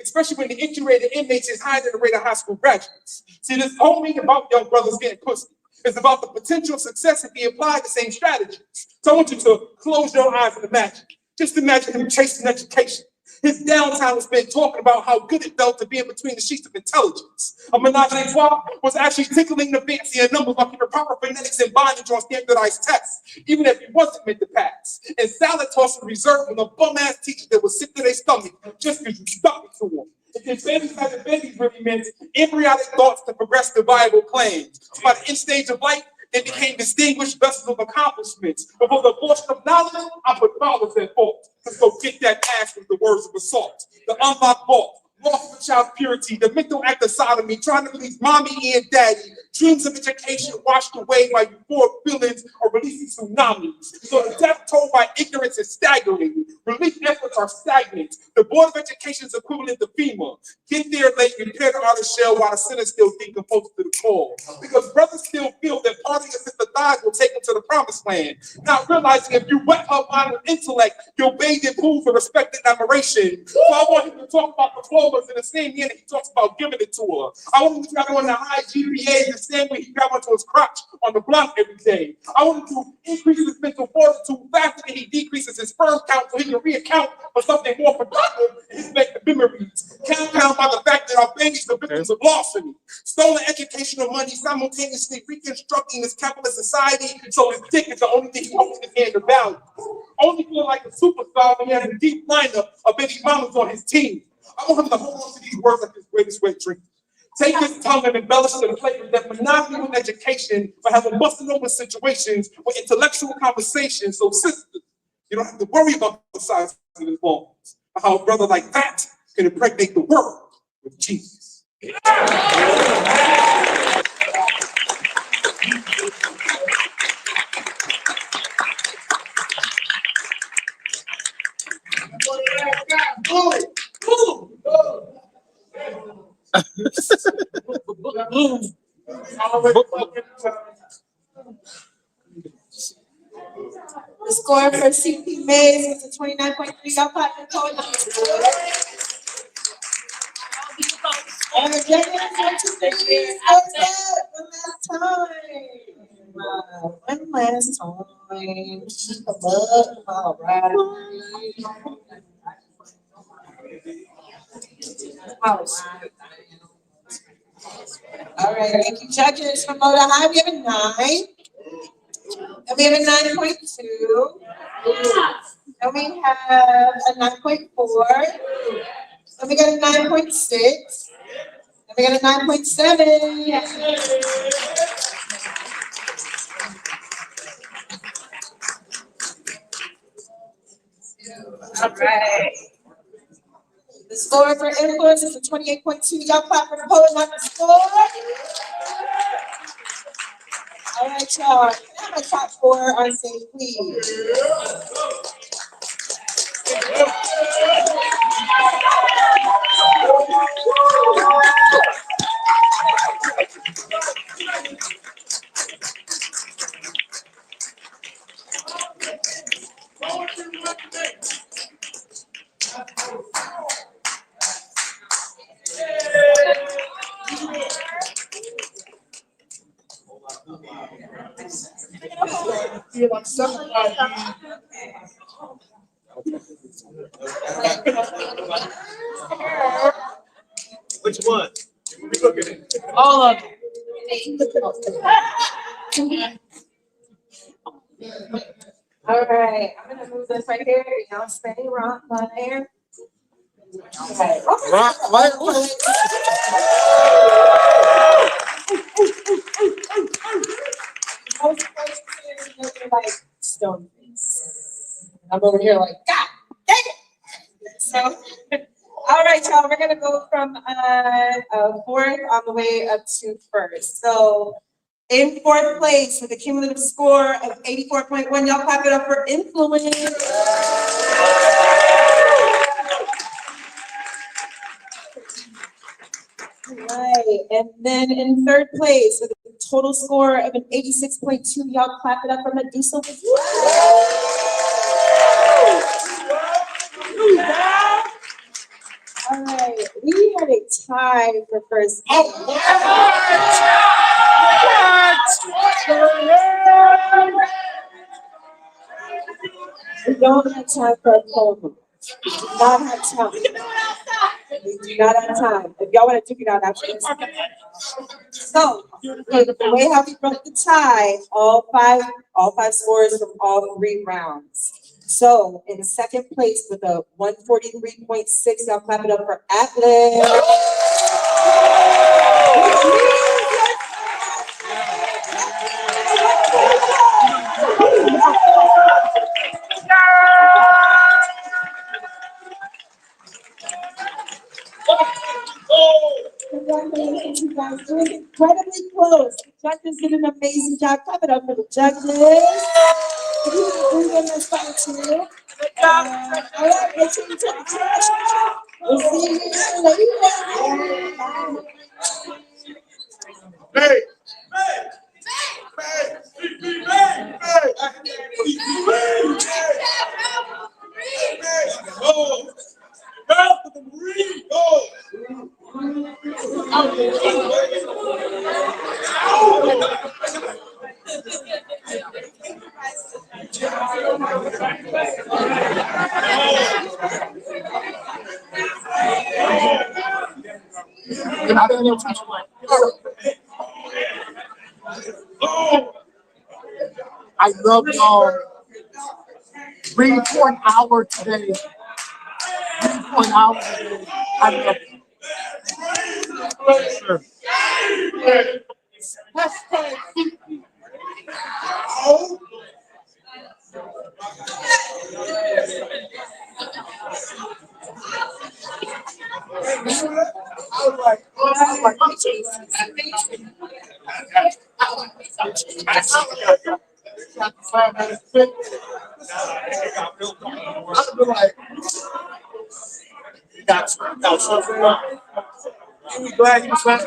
Especially when the incubated inmates is higher than the rate of high school graduates. See, this whole thing about young brothers getting pussy. It's about the potential success if he applied the same strategies. So I want you to close your eyes and imagine. Just imagine him chasing education. His downtime was spent talking about how good it felt to be in between the sheets of intelligence. A menage a trois was actually tickling the fancy and numbers by keeping proper phonetics and bondage on standardized tests, even if he wasn't meant to pass. And salad tossing reserved from a bum-ass teacher that was sick to their stomach just because you stuck it to them. If babies having babies really meant embryonic thoughts to progress to viable claims. So by the end stage of life, it became distinguished vessels of accomplishments. But for the portion of knowledge, I put fathers at fault. Let's go get that ass with the words of assault. The unlocked vault, lost of child's purity, the mental act of sodomy, trying to release mommy and daddy. Dreams of education washed away by euphoric feelings or releasing tsunamis. So the death toll by ignorance is staggering. Relief efforts are stagnant. The Board of Education is equivalent to FEMA. Get there late, repair the outer shell while the center still decomposed to the core. Because brothers still feel that parting of sister thighs will take them to the promised land. Not realizing if you wet her mind with intellect, you'll bathe in pools of respect and admiration. So I want him to talk about diplomas in the same year that he talks about giving it to her. I want him to try to go on the high GPAs and stand where he got onto his crotch on the block every day. I want him to increase his mental fortitude faster than he decreases his sperm count so he can reaccount for something more productive in his memories. Compound by the fact that our babies are victims of larceny, stolen educational money, simultaneously reconstructing this capitalist society so his dick is the only thing he holds in his hand of value. Only feeling like a superstar when he has a deep lineup of baby mamas on his team. I want him to hold on to these words like his greatest wet dream. Take his tongue and embellish the flavor that monogamy with education for having busted open situations with intellectual conversations. So sisters, you don't have to worry about the size of his balls. How a brother like that can impregnate the world with Jesus. The score for CP Mays was a 29.3. Y'all clap for Cohen. And again, one last time. All right. All right, thank you, judges from Moda High. We have a 9. And we have a 9.2. And we have a 9.4. And we got a 9.6. And we got a 9.7. All right. The score for influence is a 28.2. Y'all clap for the poet, not the score. All right, y'all. Can I have a top 4 on stage, please? Which one? We looking at All of them. All right, I'm gonna move this right here. Y'all stay rock there. Okay. Like stone face. I'm over here like, God dang it. So, all right, y'all, we're gonna go from fourth on the way up to first. So in fourth place with a cumulative score of 84.1, y'all clap it up for influence. Right, and then in third place with a total score of an 86.2, y'all clap it up for Medusa. All right, we had a tie for first. We don't have time for a poem. We do not have time. We do not have time. If y'all want to duke it out afterwards. So, the way how we broke the tie, all five scores from all 3 rounds. So, in second place with a 143.6, y'all clap it up for Atlas. Congratulations, you guys. It was incredibly close. The judges did an amazing job. Clap it up for the judges. If you can bring them this time too. All right, let's see you to the trash. We'll see you later. Hey! Hey! I love y'all. Read for an hour today. Read for an hour today. I love you. Glad you said